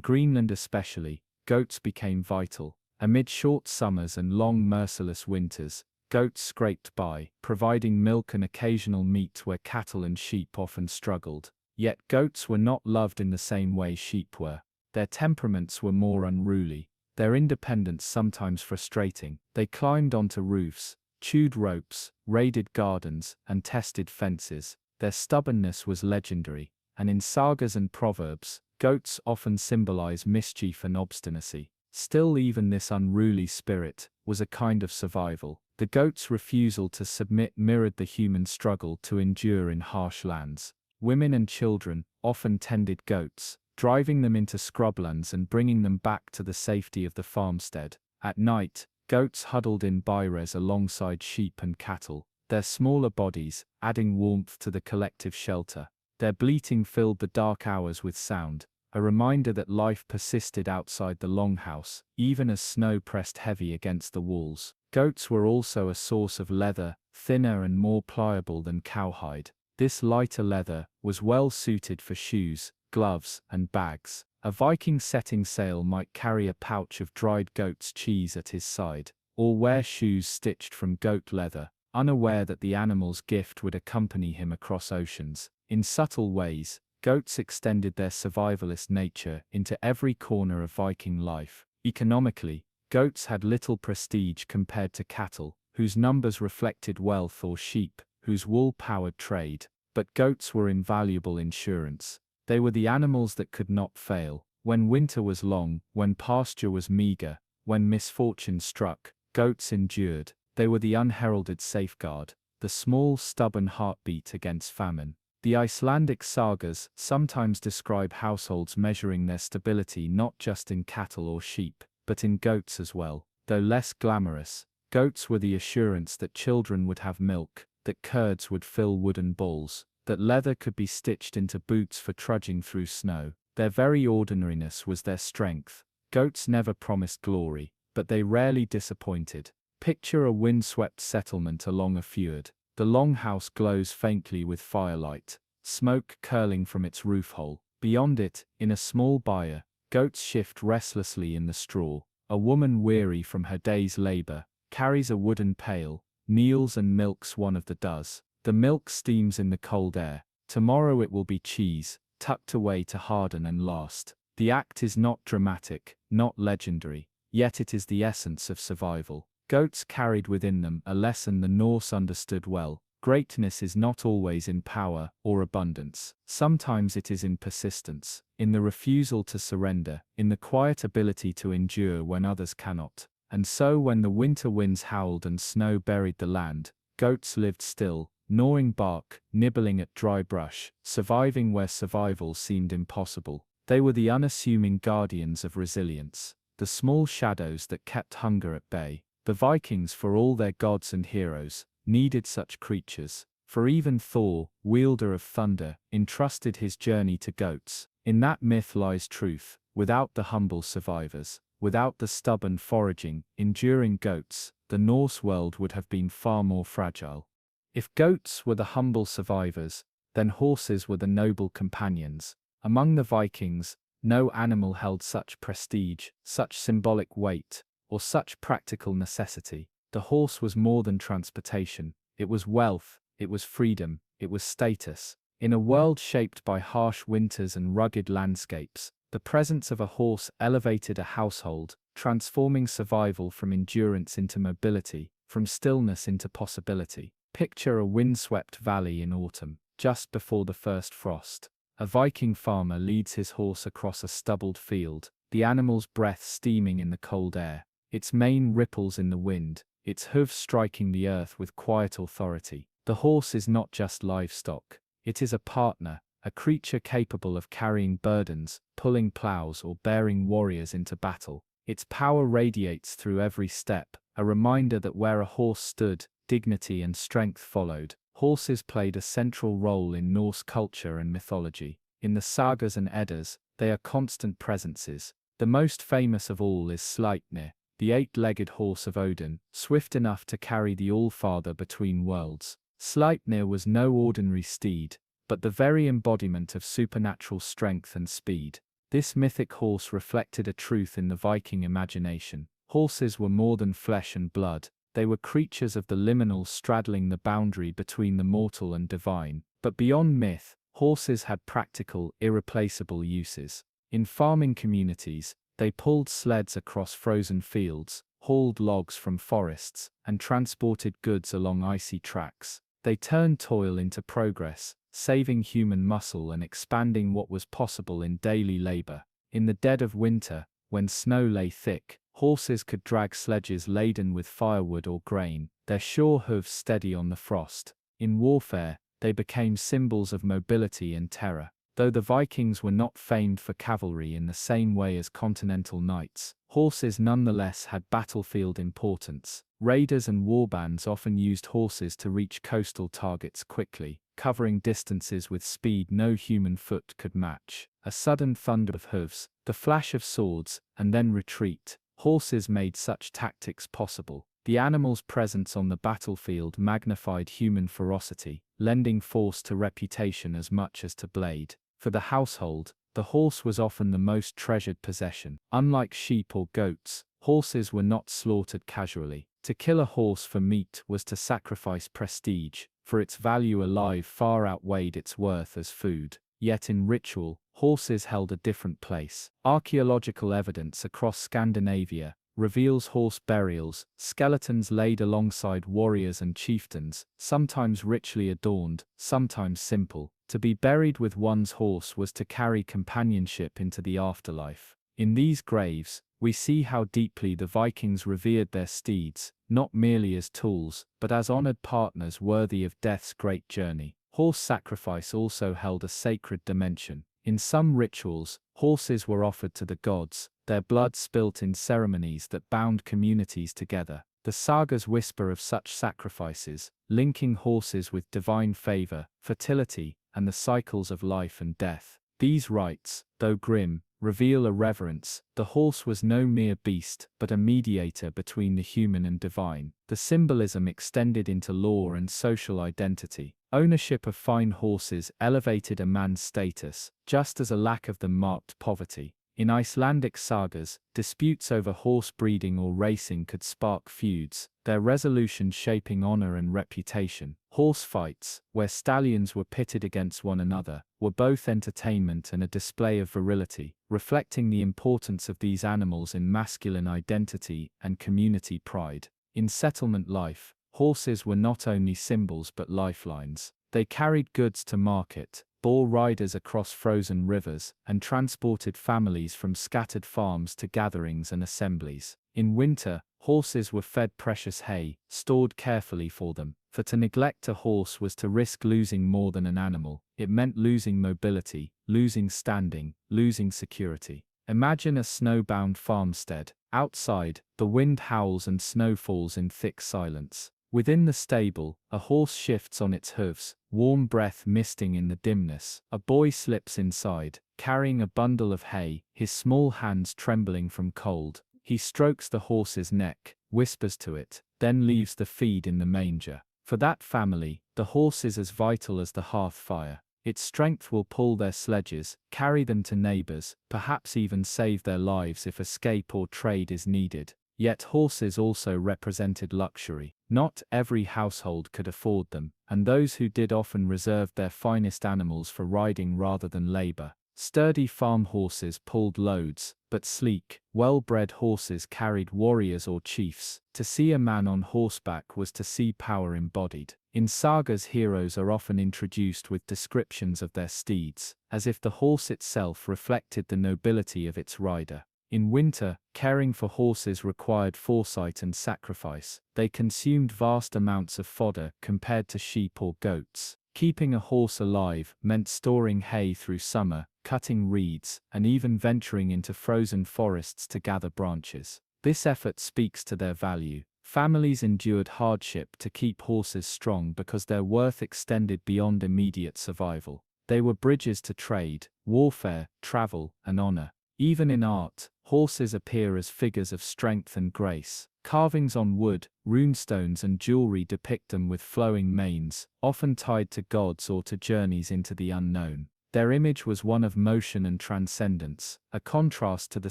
Speaker 1: Greenland especially, goats became vital. Amid short summers and long merciless winters, goats scraped by, providing milk and occasional meat where cattle and sheep often struggled. Yet goats were not loved in the same way sheep were. Their temperaments were more unruly, their independence sometimes frustrating. They climbed onto roofs, chewed ropes, raided gardens, and tested fences. Their stubbornness was legendary, and in sagas and proverbs, goats often symbolize mischief and obstinacy. Still, even this unruly spirit was a kind of survival. The goat's refusal to submit mirrored the human struggle to endure in harsh lands. Women and children often tended goats, driving them into scrublands and bringing them back to the safety of the farmstead. At night, goats huddled in byres alongside sheep and cattle, their smaller bodies adding warmth to the collective shelter. Their bleating filled the dark hours with sound, a reminder that life persisted outside the longhouse, even as snow pressed heavy against the walls. Goats were also a source of leather, thinner and more pliable than cowhide. This lighter leather was well suited for shoes, gloves, and bags. A Viking setting sail might carry a pouch of dried goat's cheese at his side, or wear shoes stitched from goat leather, unaware that the animal's gift would accompany him across oceans. In subtle ways, goats extended their survivalist nature into every corner of Viking life. Economically, goats had little prestige compared to cattle, whose numbers reflected wealth, or sheep, whose wool powered trade. But goats were invaluable insurance. They were the animals that could not fail. When winter was long, when pasture was meager, when misfortune struck, goats endured. They were the unheralded safeguard, the small, stubborn heartbeat against famine. The Icelandic sagas sometimes describe households measuring their stability not just in cattle or sheep, but in goats as well. Though less glamorous, goats were the assurance that children would have milk, that curds would fill wooden bowls, that leather could be stitched into boots for trudging through snow. Their very ordinariness was their strength. Goats never promised glory, but they rarely disappointed. Picture a windswept settlement along a fjord. The longhouse glows faintly with firelight, smoke curling from its roof hole. Beyond it, in a small byre, goats shift restlessly in the straw. A woman weary from her day's labor carries a wooden pail, kneels and milks one of the does. The milk steams in the cold air. Tomorrow it will be cheese, tucked away to harden and last. The act is not dramatic, not legendary, yet it is the essence of survival. Goats carried within them a lesson the Norse understood well. Greatness is not always in power or abundance. Sometimes it is in persistence, in the refusal to surrender, in the quiet ability to endure when others cannot. And so when the winter winds howled and snow buried the land, goats lived still, gnawing bark, nibbling at dry brush, surviving where survival seemed impossible. They were the unassuming guardians of resilience, the small shadows that kept hunger at bay. The Vikings, for all their gods and heroes, needed such creatures, for even Thor, wielder of thunder, entrusted his journey to goats. In that myth lies truth. Without the humble survivors, without the stubborn foraging, enduring goats, the Norse world would have been far more fragile. If goats were the humble survivors, then horses were the noble companions. Among the Vikings, no animal held such prestige, such symbolic weight, or such practical necessity. The horse was more than transportation. It was wealth, it was freedom, it was status. In a world shaped by harsh winters and rugged landscapes, the presence of a horse elevated a household, transforming survival from endurance into mobility, from stillness into possibility. Picture a windswept valley in autumn, just before the first frost. A Viking farmer leads his horse across a stubbled field, the animal's breath steaming in the cold air, its mane ripples in the wind, its hooves striking the earth with quiet authority. The horse is not just livestock, it is a partner, a creature capable of carrying burdens, pulling plows, or bearing warriors into battle. Its power radiates through every step, a reminder that where a horse stood, dignity, and strength followed. Horses played a central role in Norse culture and mythology. In the sagas and Eddas, they are constant presences. The most famous of all is Sleipnir, the eight-legged horse of Odin, swift enough to carry the All-Father between worlds. Sleipnir was no ordinary steed, but the very embodiment of supernatural strength and speed. This mythic horse reflected a truth in the Viking imagination. Horses were more than flesh and blood. They were creatures of the liminal, straddling the boundary between the mortal and divine. But beyond myth, horses had practical, irreplaceable uses. In farming communities, they pulled sleds across frozen fields, hauled logs from forests, and transported goods along icy tracks. They turned toil into progress, saving human muscle and expanding what was possible in daily labor. In the dead of winter, when snow lay thick, horses could drag sledges laden with firewood or grain, their sure hooves steady on the frost. In warfare, they became symbols of mobility and terror. Though the Vikings were not famed for cavalry in the same way as continental knights, horses nonetheless had battlefield importance. Raiders and warbands often used horses to reach coastal targets quickly, covering distances with speed no human foot could match. A sudden thunder of hooves, the flash of swords, and then retreat. Horses made such tactics possible. The animal's presence on the battlefield magnified human ferocity, lending force to reputation as much as to blade. For the household, the horse was often the most treasured possession. Unlike sheep or goats, horses were not slaughtered casually. To kill a horse for meat was to sacrifice prestige, for its value alive far outweighed its worth as food. Yet in ritual, horses held a different place. Archaeological evidence across Scandinavia reveals horse burials, skeletons laid alongside warriors and chieftains, sometimes richly adorned, sometimes simple. To be buried with one's horse was to carry companionship into the afterlife. In these graves, we see how deeply the Vikings revered their steeds, not merely as tools, but as honored partners worthy of death's great journey. Horse sacrifice also held a sacred dimension. In some rituals, horses were offered to the gods, their blood spilt in ceremonies that bound communities together. The sagas whisper of such sacrifices, linking horses with divine favor, fertility, and the cycles of life and death. These rites, though grim, reveal a reverence. The horse was no mere beast, but a mediator between the human and divine. The symbolism extended into law and social identity. Ownership of fine horses elevated a man's status, just as a lack of them marked poverty. In Icelandic sagas, disputes over horse breeding or racing could spark feuds, their resolution shaping honor and reputation. Horse fights, where stallions were pitted against one another, were both entertainment and a display of virility, reflecting the importance of these animals in masculine identity and community pride. In settlement life, horses were not only symbols but lifelines. They carried goods to market, bore riders across frozen rivers, and transported families from scattered farms to gatherings and assemblies. In winter, horses were fed precious hay, stored carefully for them, for to neglect a horse was to risk losing more than an animal. It meant losing mobility, losing standing, losing security. Imagine a snowbound farmstead. Outside, the wind howls and snow falls in thick silence. Within the stable, a horse shifts on its hooves, warm breath misting in the dimness. A boy slips inside, carrying a bundle of hay, his small hands trembling from cold. He strokes the horse's neck, whispers to it, then leaves the feed in the manger. For that family, the horse is as vital as the hearth fire. Its strength will pull their sledges, carry them to neighbors, perhaps even save their lives if escape or trade is needed. Yet horses also represented luxury. Not every household could afford them, and those who did often reserved their finest animals for riding rather than labor. Sturdy farm horses pulled loads, but sleek, well-bred horses carried warriors or chiefs. To see a man on horseback was to see power embodied. In sagas, heroes are often introduced with descriptions of their steeds, as if the horse itself reflected the nobility of its rider. In winter, caring for horses required foresight and sacrifice. They consumed vast amounts of fodder compared to sheep or goats. Keeping a horse alive meant storing hay through summer, cutting reeds, and even venturing into frozen forests to gather branches. This effort speaks to their value. Families endured hardship to keep horses strong because their worth extended beyond immediate survival. They were bridges to trade, warfare, travel, and honor. Even in art, horses appear as figures of strength and grace. Carvings on wood, runestones, and jewelry depict them with flowing manes, often tied to gods or to journeys into the unknown. Their image was one of motion and transcendence, a contrast to the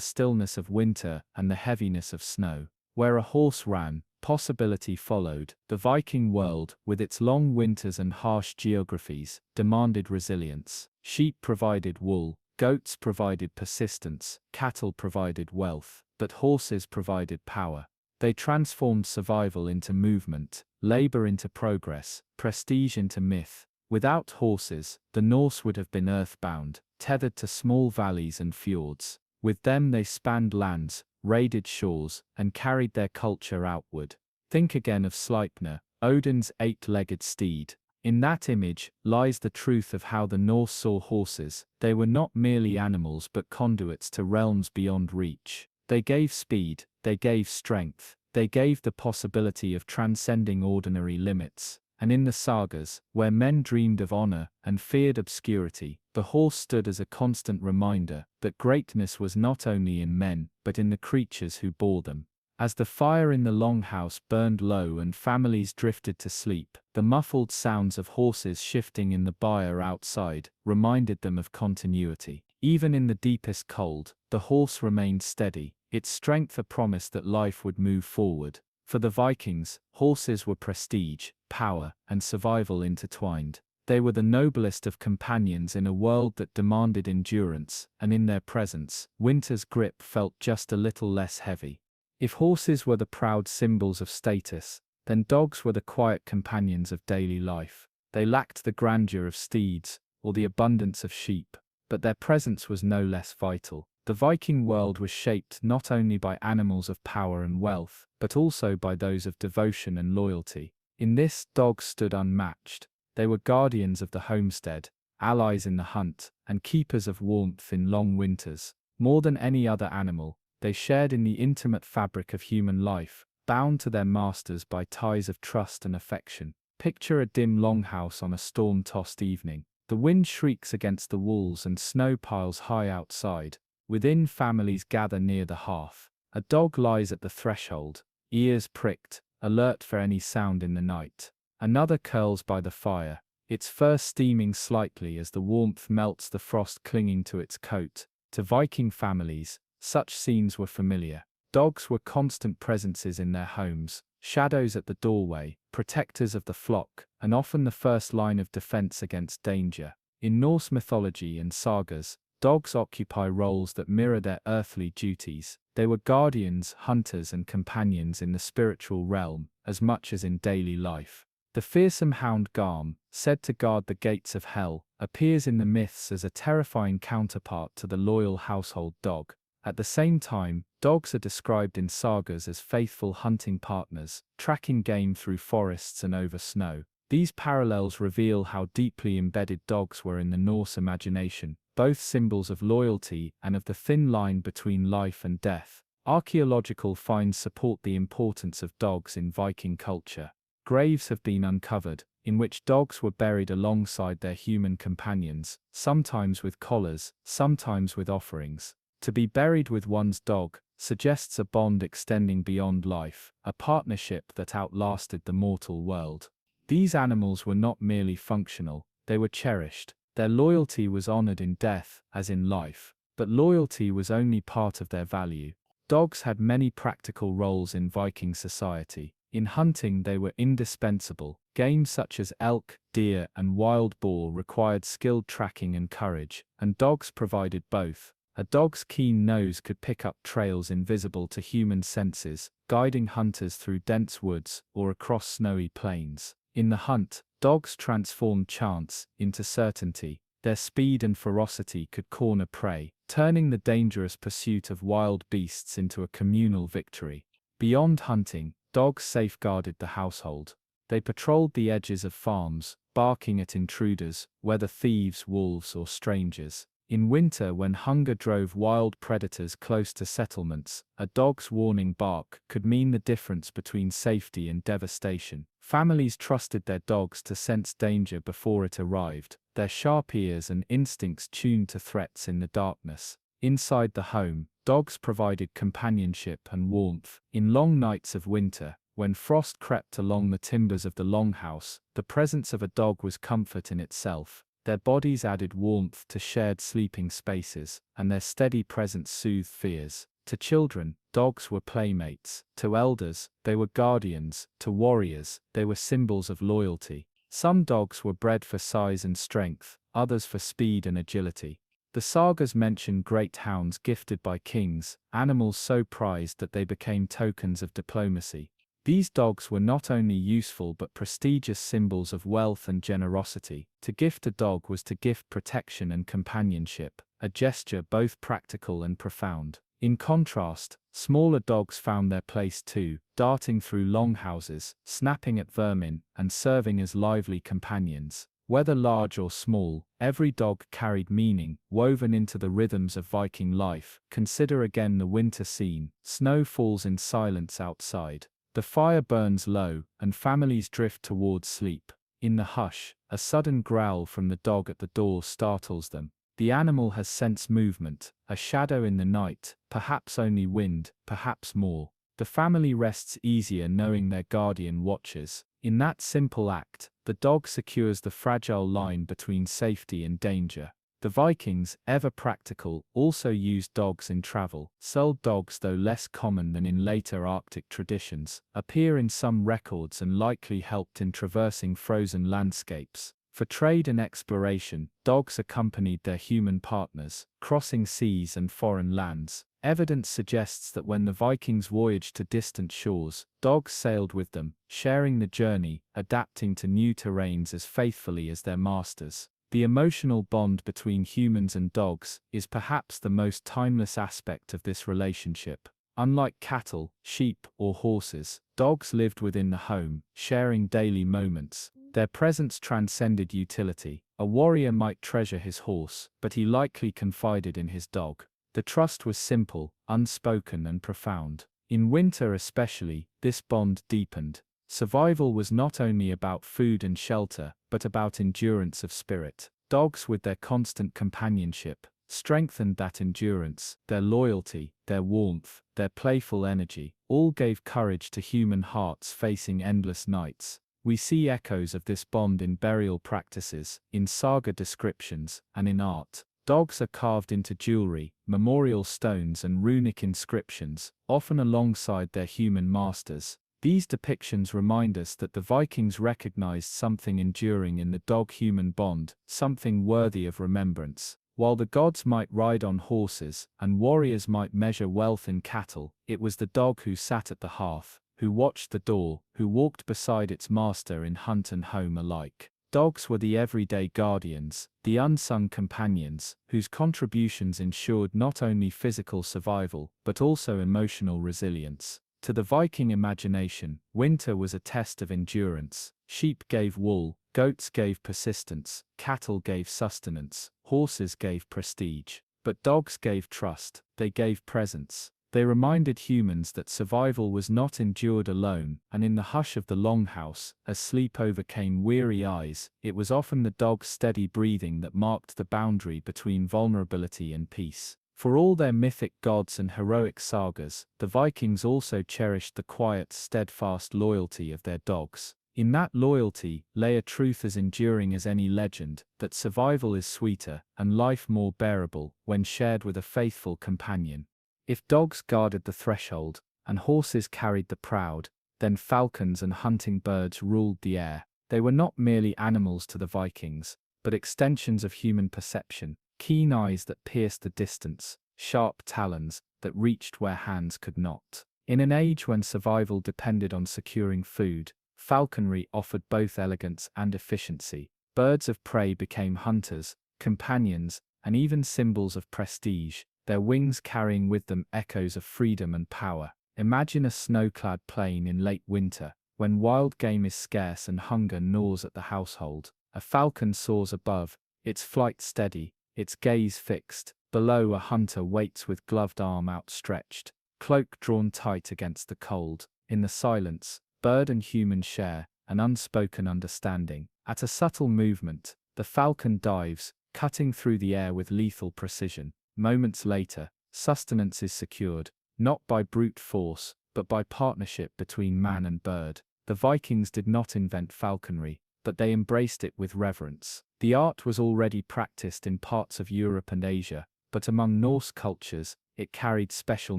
Speaker 1: stillness of winter and the heaviness of snow. Where a horse ran, possibility followed. The Viking world, with its long winters and harsh geographies, demanded resilience. Sheep provided wool, goats provided persistence, cattle provided wealth, but horses provided power. They transformed survival into movement, labor into progress, prestige into myth. Without horses, the Norse would have been earthbound, tethered to small valleys and fjords. With them they spanned lands, raided shores, and carried their culture outward. Think again of Sleipnir, Odin's eight-legged steed. In that image lies the truth of how the Norse saw horses. They were not merely animals but conduits to realms beyond reach. They gave speed, they gave strength, they gave the possibility of transcending ordinary limits. And in the sagas, where men dreamed of honor and feared obscurity, the horse stood as a constant reminder that greatness was not only in men, but in the creatures who bore them. As the fire in the longhouse burned low and families drifted to sleep, the muffled sounds of horses shifting in the byre outside reminded them of continuity. Even in the deepest cold, the horse remained steady, its strength a promise that life would move forward. For the Vikings, horses were prestige, power, and survival intertwined. They were the noblest of companions in a world that demanded endurance, and in their presence, winter's grip felt just a little less heavy. If horses were the proud symbols of status, then dogs were the quiet companions of daily life. They lacked the grandeur of steeds, or the abundance of sheep, but their presence was no less vital. The Viking world was shaped not only by animals of power and wealth, but also by those of devotion and loyalty. In this, dogs stood unmatched. They were guardians of the homestead, allies in the hunt, and keepers of warmth in long winters. More than any other animal, they shared in the intimate fabric of human life, bound to their masters by ties of trust and affection. Picture a dim longhouse on a storm-tossed evening. The wind shrieks against the walls and snow piles high outside. Within, families gather near the hearth. A dog lies at the threshold, ears pricked, alert for any sound in the night. Another curls by the fire, its fur steaming slightly as the warmth melts the frost clinging to its coat. To Viking families, such scenes were familiar. Dogs were constant presences in their homes, shadows at the doorway, protectors of the flock, and often the first line of defense against danger. In Norse mythology and sagas, dogs occupy roles that mirror their earthly duties. They were guardians, hunters, and companions in the spiritual realm, as much as in daily life. The fearsome hound Garm, said to guard the gates of hell, appears in the myths as a terrifying counterpart to the loyal household dog. At the same time, dogs are described in sagas as faithful hunting partners, tracking game through forests and over snow. These parallels reveal how deeply embedded dogs were in the Norse imagination, both symbols of loyalty and of the thin line between life and death. Archaeological finds support the importance of dogs in Viking culture. Graves have been uncovered, in which dogs were buried alongside their human companions, sometimes with collars, sometimes with offerings. To be buried with one's dog suggests a bond extending beyond life, a partnership that outlasted the mortal world. These animals were not merely functional, they were cherished. Their loyalty was honored in death, as in life, but loyalty was only part of their value. Dogs had many practical roles in Viking society. In hunting, they were indispensable. Game such as elk, deer, and wild boar required skilled tracking and courage, and dogs provided both. A dog's keen nose could pick up trails invisible to human senses, guiding hunters through dense woods or across snowy plains. In the hunt, dogs transformed chance into certainty. Their speed and ferocity could corner prey, turning the dangerous pursuit of wild beasts into a communal victory. Beyond hunting, dogs safeguarded the household. They patrolled the edges of farms, barking at intruders, whether thieves, wolves, or strangers. In winter, when hunger drove wild predators close to settlements, a dog's warning bark could mean the difference between safety and devastation. Families trusted their dogs to sense danger before it arrived, their sharp ears and instincts tuned to threats in the darkness. Inside the home, dogs provided companionship and warmth. In long nights of winter, when frost crept along the timbers of the longhouse, the presence of a dog was comfort in itself. Their bodies added warmth to shared sleeping spaces, and their steady presence soothed fears. To children, dogs were playmates. To elders, they were guardians. To warriors, they were symbols of loyalty. Some dogs were bred for size and strength, others for speed and agility. The sagas mention great hounds gifted by kings, animals so prized that they became tokens of diplomacy. These dogs were not only useful but prestigious symbols of wealth and generosity. To gift a dog was to gift protection and companionship, a gesture both practical and profound. In contrast, smaller dogs found their place too, darting through longhouses, snapping at vermin, and serving as lively companions. Whether large or small, every dog carried meaning, woven into the rhythms of Viking life. Consider again the winter scene. Snow falls in silence outside. The fire burns low, and families drift towards sleep. In the hush, a sudden growl from the dog at the door startles them. The animal has sensed movement, a shadow in the night, perhaps only wind, perhaps more. The family rests easier knowing their guardian watches. In that simple act, the dog secures the fragile line between safety and danger. The Vikings, ever practical, also used dogs in travel. Sold dogs, though less common than in later Arctic traditions, appear in some records and likely helped in traversing frozen landscapes. For trade and exploration, dogs accompanied their human partners, crossing seas and foreign lands. Evidence suggests that when the Vikings voyaged to distant shores, dogs sailed with them, sharing the journey, adapting to new terrains as faithfully as their masters. The emotional bond between humans and dogs is perhaps the most timeless aspect of this relationship. Unlike cattle, sheep, or horses, dogs lived within the home, sharing daily moments. Their presence transcended utility. A warrior might treasure his horse, but he likely confided in his dog. The trust was simple, unspoken, and profound. In winter especially, this bond deepened. Survival was not only about food and shelter, but about endurance of spirit. Dogs, with their constant companionship, strengthened that endurance. Their loyalty, their warmth, their playful energy, all gave courage to human hearts facing endless nights. We see echoes of this bond in burial practices, in saga descriptions, and in art. Dogs are carved into jewelry, memorial stones, and runic inscriptions, often alongside their human masters. These depictions remind us that the Vikings recognized something enduring in the dog-human bond, something worthy of remembrance. While the gods might ride on horses, and warriors might measure wealth in cattle, it was the dog who sat at the hearth, who watched the door, who walked beside its master in hunt and home alike. Dogs were the everyday guardians, the unsung companions, whose contributions ensured not only physical survival, but also emotional resilience. To the Viking imagination, winter was a test of endurance. Sheep gave wool, goats gave persistence, cattle gave sustenance, horses gave prestige. But dogs gave trust, they gave presence. They reminded humans that survival was not endured alone, and in the hush of the longhouse, as sleep overcame weary eyes, it was often the dog's steady breathing that marked the boundary between vulnerability and peace. For all their mythic gods and heroic sagas, the Vikings also cherished the quiet, steadfast loyalty of their dogs. In that loyalty lay a truth as enduring as any legend, that survival is sweeter, and life more bearable, when shared with a faithful companion. If dogs guarded the threshold, and horses carried the proud, then falcons and hunting birds ruled the air. They were not merely animals to the Vikings, but extensions of human perception. Keen eyes that pierced the distance, sharp talons that reached where hands could not. In an age when survival depended on securing food, falconry offered both elegance and efficiency. Birds of prey became hunters, companions, and even symbols of prestige, their wings carrying with them echoes of freedom and power. Imagine a snow-clad plain in late winter, when wild game is scarce and hunger gnaws at the household. A falcon soars above, its flight steady, its gaze fixed. Below, a hunter waits with gloved arm outstretched, cloak drawn tight against the cold. In the silence, bird and human share an unspoken understanding. At a subtle movement, the falcon dives, cutting through the air with lethal precision. Moments later, sustenance is secured, not by brute force, but by partnership between man and bird. The Vikings did not invent falconry, but they embraced it with reverence. The art was already practiced in parts of Europe and Asia, but among Norse cultures, it carried special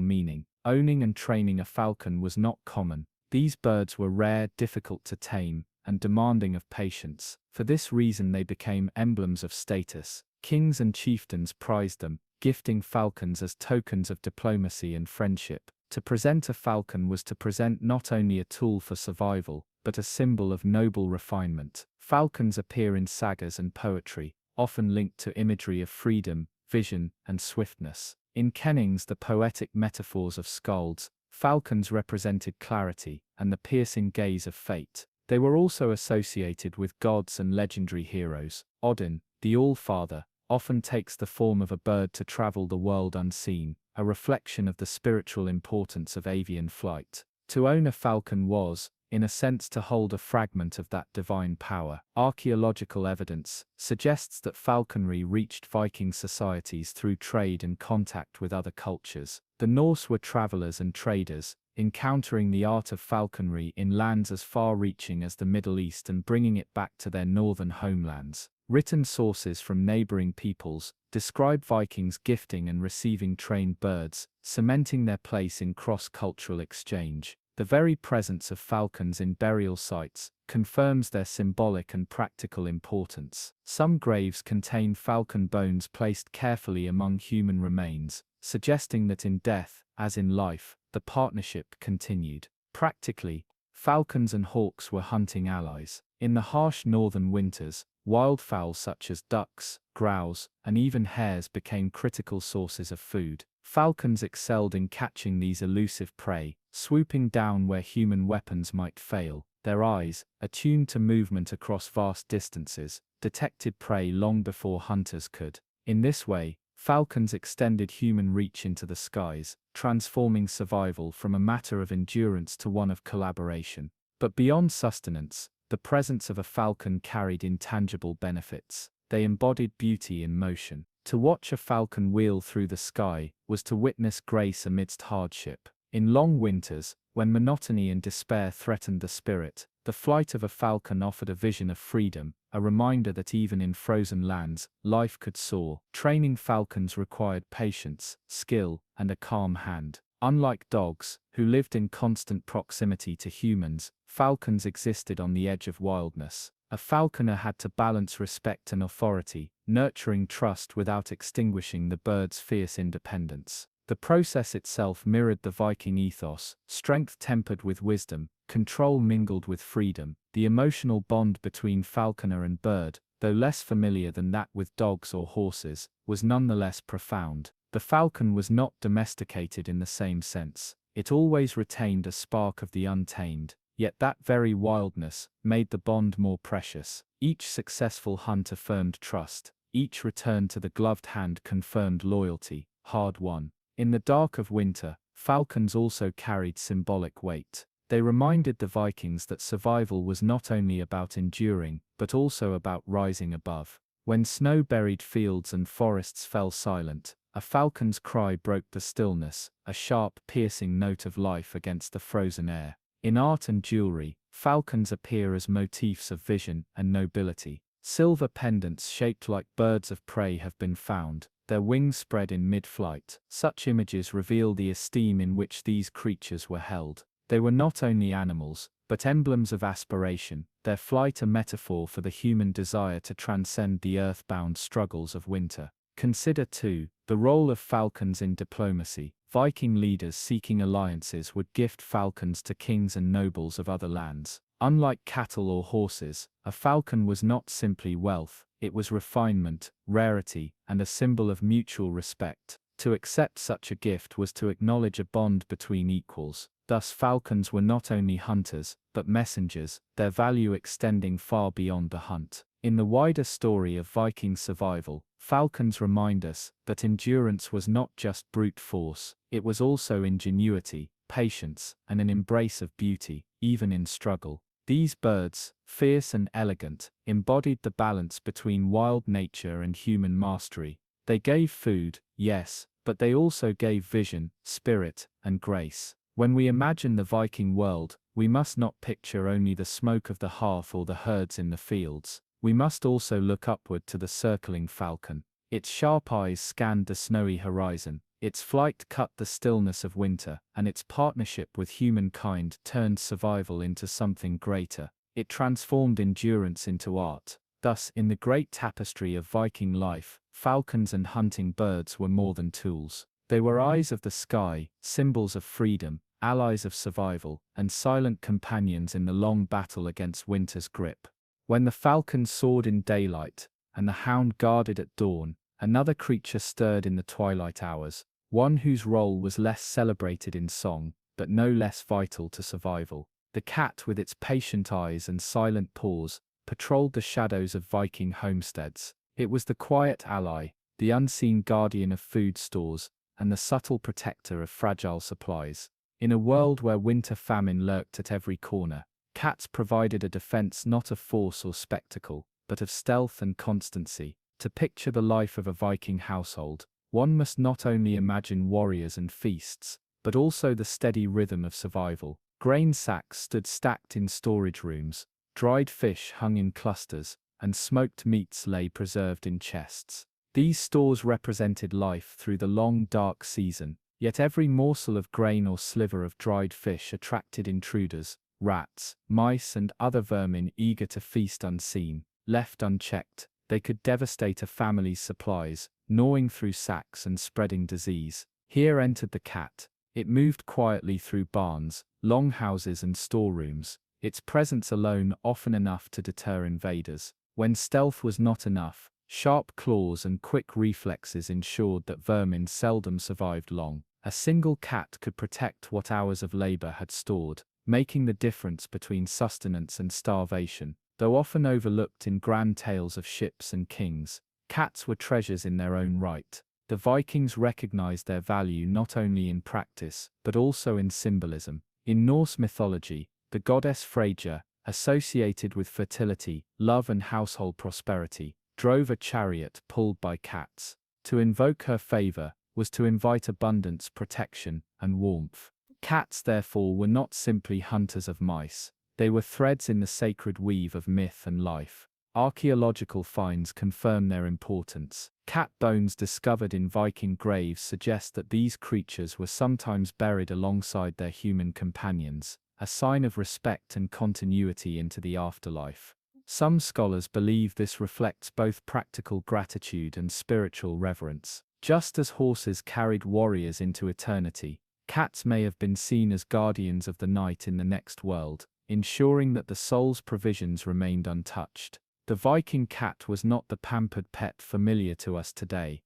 Speaker 1: meaning. Owning and training a falcon was not common. These birds were rare, difficult to tame, and demanding of patience. For this reason they became emblems of status. Kings and chieftains prized them, gifting falcons as tokens of diplomacy and friendship. To present a falcon was to present not only a tool for survival, but a symbol of noble refinement. Falcons appear in sagas and poetry, often linked to imagery of freedom, vision, and swiftness. In kennings, the poetic metaphors of skalds, falcons represented clarity and the piercing gaze of fate. They were also associated with gods and legendary heroes. Odin, the All-Father, often takes the form of a bird to travel the world unseen, a reflection of the spiritual importance of avian flight. To own a falcon was, in a sense, to hold a fragment of that divine power. Archaeological evidence suggests that falconry reached Viking societies through trade and contact with other cultures. The Norse were travelers and traders, encountering the art of falconry in lands as far-reaching as the Middle East and bringing it back to their northern homelands. Written sources from neighboring peoples describe Vikings gifting and receiving trained birds, cementing their place in cross-cultural exchange. The very presence of falcons in burial sites confirms their symbolic and practical importance. Some graves contain falcon bones placed carefully among human remains, suggesting that in death, as in life, the partnership continued. Practically, falcons and hawks were hunting allies. In the harsh northern winters, wildfowl such as ducks, grouse, and even hares became critical sources of food. Falcons excelled in catching these elusive prey, swooping down where human weapons might fail. Their eyes, attuned to movement across vast distances, detected prey long before hunters could. In this way, falcons extended human reach into the skies, transforming survival from a matter of endurance to one of collaboration. But beyond sustenance, the presence of a falcon carried intangible benefits. They embodied beauty in motion. To watch a falcon wheel through the sky was to witness grace amidst hardship. In long winters, when monotony and despair threatened the spirit, the flight of a falcon offered a vision of freedom, a reminder that even in frozen lands, life could soar. Training falcons required patience, skill, and a calm hand. Unlike dogs, who lived in constant proximity to humans, falcons existed on the edge of wildness. A falconer had to balance respect and authority, nurturing trust without extinguishing the bird's fierce independence. The process itself mirrored the Viking ethos: strength tempered with wisdom, control mingled with freedom. The emotional bond between falconer and bird, though less familiar than that with dogs or horses, was nonetheless profound. The falcon was not domesticated in the same sense. It always retained a spark of the untamed, yet that very wildness made the bond more precious. Each successful hunt affirmed trust, each return to the gloved hand confirmed loyalty, hard won. In the dark of winter, falcons also carried symbolic weight. They reminded the Vikings that survival was not only about enduring, but also about rising above. When snow-buried fields and forests fell silent, a falcon's cry broke the stillness, a sharp, piercing note of life against the frozen air. In art and jewelry, falcons appear as motifs of vision and nobility. Silver pendants shaped like birds of prey have been found, their wings spread in mid-flight. Such images reveal the esteem in which these creatures were held. They were not only animals, but emblems of aspiration, their flight a metaphor for the human desire to transcend the earthbound struggles of winter. Consider, too, the role of falcons in diplomacy. Viking leaders seeking alliances would gift falcons to kings and nobles of other lands. Unlike cattle or horses, a falcon was not simply wealth, it was refinement, rarity, and a symbol of mutual respect. To accept such a gift was to acknowledge a bond between equals. Thus falcons were not only hunters, but messengers, their value extending far beyond the hunt. In the wider story of Viking survival, falcons remind us that endurance was not just brute force, it was also ingenuity, patience, and an embrace of beauty, even in struggle. These birds, fierce and elegant, embodied the balance between wild nature and human mastery. They gave food, yes, but they also gave vision, spirit, and grace. When we imagine the Viking world, we must not picture only the smoke of the hearth or the herds in the fields. We must also look upward to the circling falcon. Its sharp eyes scanned the snowy horizon, its flight cut the stillness of winter, and its partnership with humankind turned survival into something greater. It transformed endurance into art. Thus, in the great tapestry of Viking life, falcons and hunting birds were more than tools. They were eyes of the sky, symbols of freedom, allies of survival, and silent companions in the long battle against winter's grip. When the falcon soared in daylight, and the hound guarded at dawn, another creature stirred in the twilight hours, one whose role was less celebrated in song, but no less vital to survival. The cat, with its patient eyes and silent paws, patrolled the shadows of Viking homesteads. It was the quiet ally, the unseen guardian of food stores, and the subtle protector of fragile supplies. In a world where winter famine lurked at every corner, cats provided a defense not of force or spectacle, but of stealth and constancy. To picture the life of a Viking household, one must not only imagine warriors and feasts, but also the steady rhythm of survival. Grain sacks stood stacked in storage rooms, dried fish hung in clusters, and smoked meats lay preserved in chests. These stores represented life through the long dark season, yet every morsel of grain or sliver of dried fish attracted intruders, rats, mice, and other vermin eager to feast unseen. Left unchecked, they could devastate a family's supplies, gnawing through sacks and spreading disease. Here entered the cat. It moved quietly through barns, longhouses, and storerooms, its presence alone often enough to deter invaders. When stealth was not enough, sharp claws and quick reflexes ensured that vermin seldom survived long. A single cat could protect what hours of labor had stored, making the difference between sustenance and starvation. Though often overlooked in grand tales of ships and kings, cats were treasures in their own right. The Vikings recognized their value not only in practice, but also in symbolism. In Norse mythology, the goddess Freyja, associated with fertility, love, and household prosperity, drove a chariot pulled by cats. To invoke her favor was to invite abundance, protection, and warmth. Cats, therefore, were not simply hunters of mice. They were threads in the sacred weave of myth and life. Archaeological finds confirm their importance. Cat bones discovered in Viking graves suggest that these creatures were sometimes buried alongside their human companions, a sign of respect and continuity into the afterlife. Some scholars believe this reflects both practical gratitude and spiritual reverence. Just as horses carried warriors into eternity, cats may have been seen as guardians of the night in the next world, ensuring that the soul's provisions remained untouched. The Viking cat was not the pampered pet familiar to us today.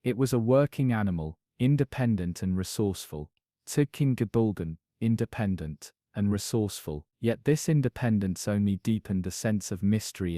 Speaker 1: It was a working animal, independent and resourceful. Gebulgen, independent and resourceful, yet this independence only deepened the sense of mystery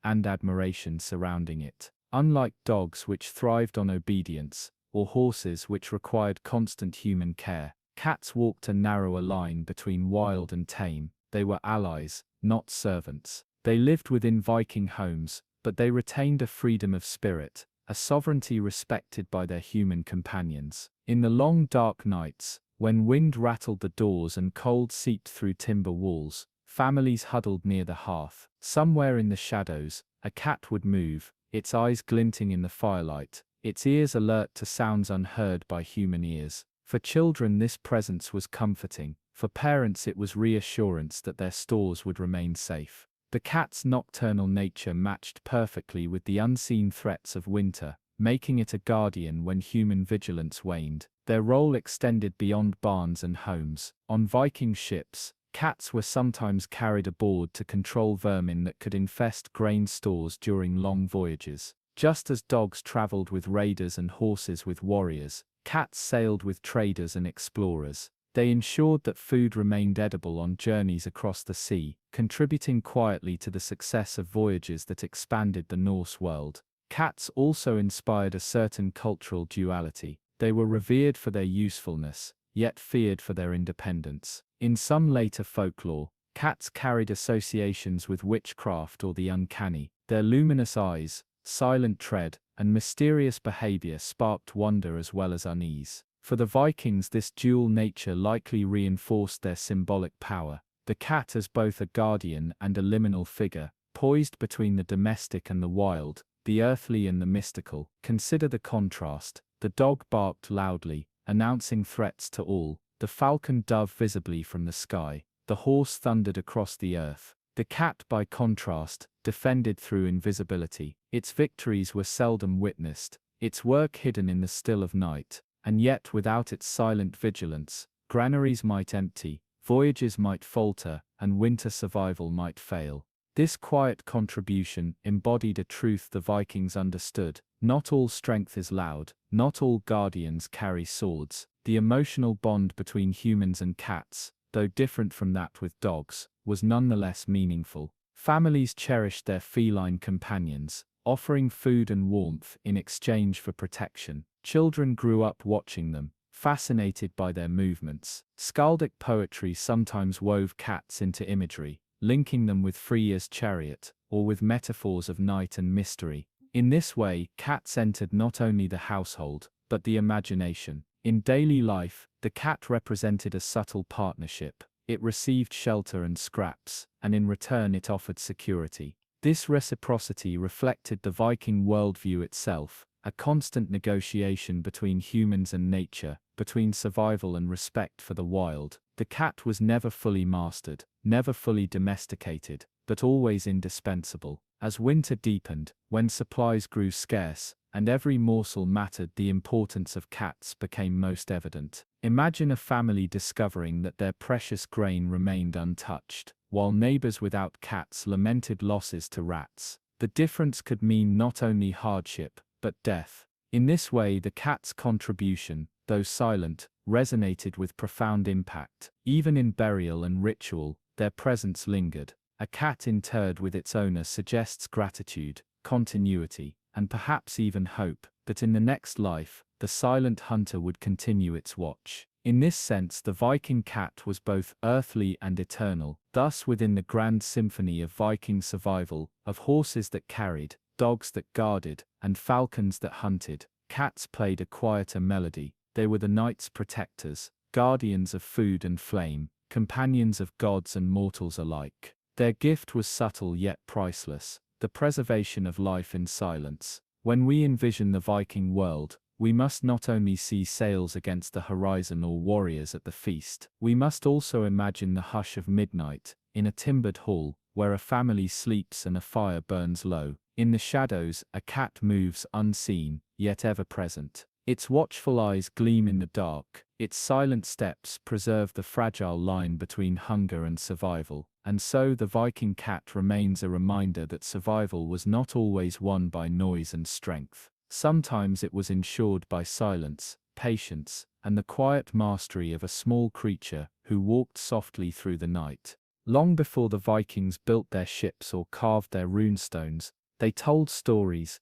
Speaker 1: and admiration surrounding it. Unlike dogs, which thrived on obedience, or horses, which required constant human care, cats walked a narrower line between wild and tame. They were allies, not servants. They lived within Viking homes, but they retained a freedom of spirit, a sovereignty respected by their human companions. In the long dark nights, when wind rattled the doors and cold seeped through timber walls, families huddled near the hearth. Somewhere in the shadows, a cat would move, its eyes glinting in the firelight, its ears alert to sounds unheard by human ears. For children, this presence was comforting. For parents, it was reassurance that their stores would remain safe. The cat's nocturnal nature matched perfectly with the unseen threats of winter, making it a guardian when human vigilance waned. Their role extended beyond barns and homes. On Viking ships, cats were sometimes carried aboard to control vermin that could infest grain stores during long voyages. Just as dogs traveled with raiders and horses with warriors, cats sailed with traders and explorers. They ensured that food remained edible on journeys across the sea, contributing quietly to the success of voyages that expanded the Norse world. Cats also inspired a certain cultural duality. They were revered for their usefulness, yet feared for their independence. In some later folklore, cats carried associations with witchcraft or the uncanny. Their luminous eyes, silent tread, and mysterious behavior sparked wonder as well as unease. For the Vikings, this dual nature likely reinforced their symbolic power. The cat as both a guardian and a liminal figure, poised between the domestic and the wild, the earthly and the mystical. Consider the contrast. The dog barked loudly, announcing threats to all. The falcon dove visibly from the sky. The horse thundered across the earth. The cat, by contrast, defended through invisibility. Its victories were seldom witnessed, its work hidden in the still of night. And yet, without its silent vigilance, granaries might empty, voyages might falter, and winter survival might fail. This quiet contribution embodied a truth the Vikings understood. Not all strength is loud, not all guardians carry swords. The emotional bond between humans and cats, though different from that with dogs, was nonetheless meaningful. Families cherished their feline companions, offering food and warmth in exchange for protection. Children grew up watching them, fascinated by their movements. Skaldic poetry sometimes wove cats into imagery, linking them with Freya's chariot, or with metaphors of night and mystery. In this way, cats entered not only the household, but the imagination. In daily life, the cat represented a subtle partnership. It received shelter and scraps, and in return it offered security. This reciprocity reflected the Viking worldview itself, a constant negotiation between humans and nature, between survival and respect for the wild. The cat was never fully mastered, never fully domesticated, but always indispensable. As winter deepened, when supplies grew scarce, and every morsel mattered, the importance of cats became most evident. Imagine a family discovering that their precious grain remained untouched, while neighbors without cats lamented losses to rats. The difference could mean not only hardship, but death. In this way, the cat's contribution, though silent, resonated with profound impact. Even in burial and ritual, their presence lingered. A cat interred with its owner suggests gratitude, continuity, and perhaps even hope, that in the next life, the silent hunter would continue its watch. In this sense, the Viking cat was both earthly and eternal. Thus, within the grand symphony of Viking survival, of horses that carried, dogs that guarded, and falcons that hunted, cats played a quieter melody. They were the night's protectors, guardians of food and flame, companions of gods and mortals alike. Their gift was subtle yet priceless, the preservation of life in silence. When we envision the Viking world, we must not only see sails against the horizon or warriors at the feast, we must also imagine the hush of midnight, in a timbered hall, where a family sleeps and a fire burns low. In the shadows, a cat moves unseen, yet ever present. Its watchful eyes gleam in the dark, its silent steps preserve the fragile line between hunger and survival. And so the Viking cat remains a reminder that survival was not always won by noise and strength. Sometimes it was ensured by silence, patience, and the quiet mastery of a small creature who walked softly through the night. Long before the Vikings built their ships or carved their runestones, they told stories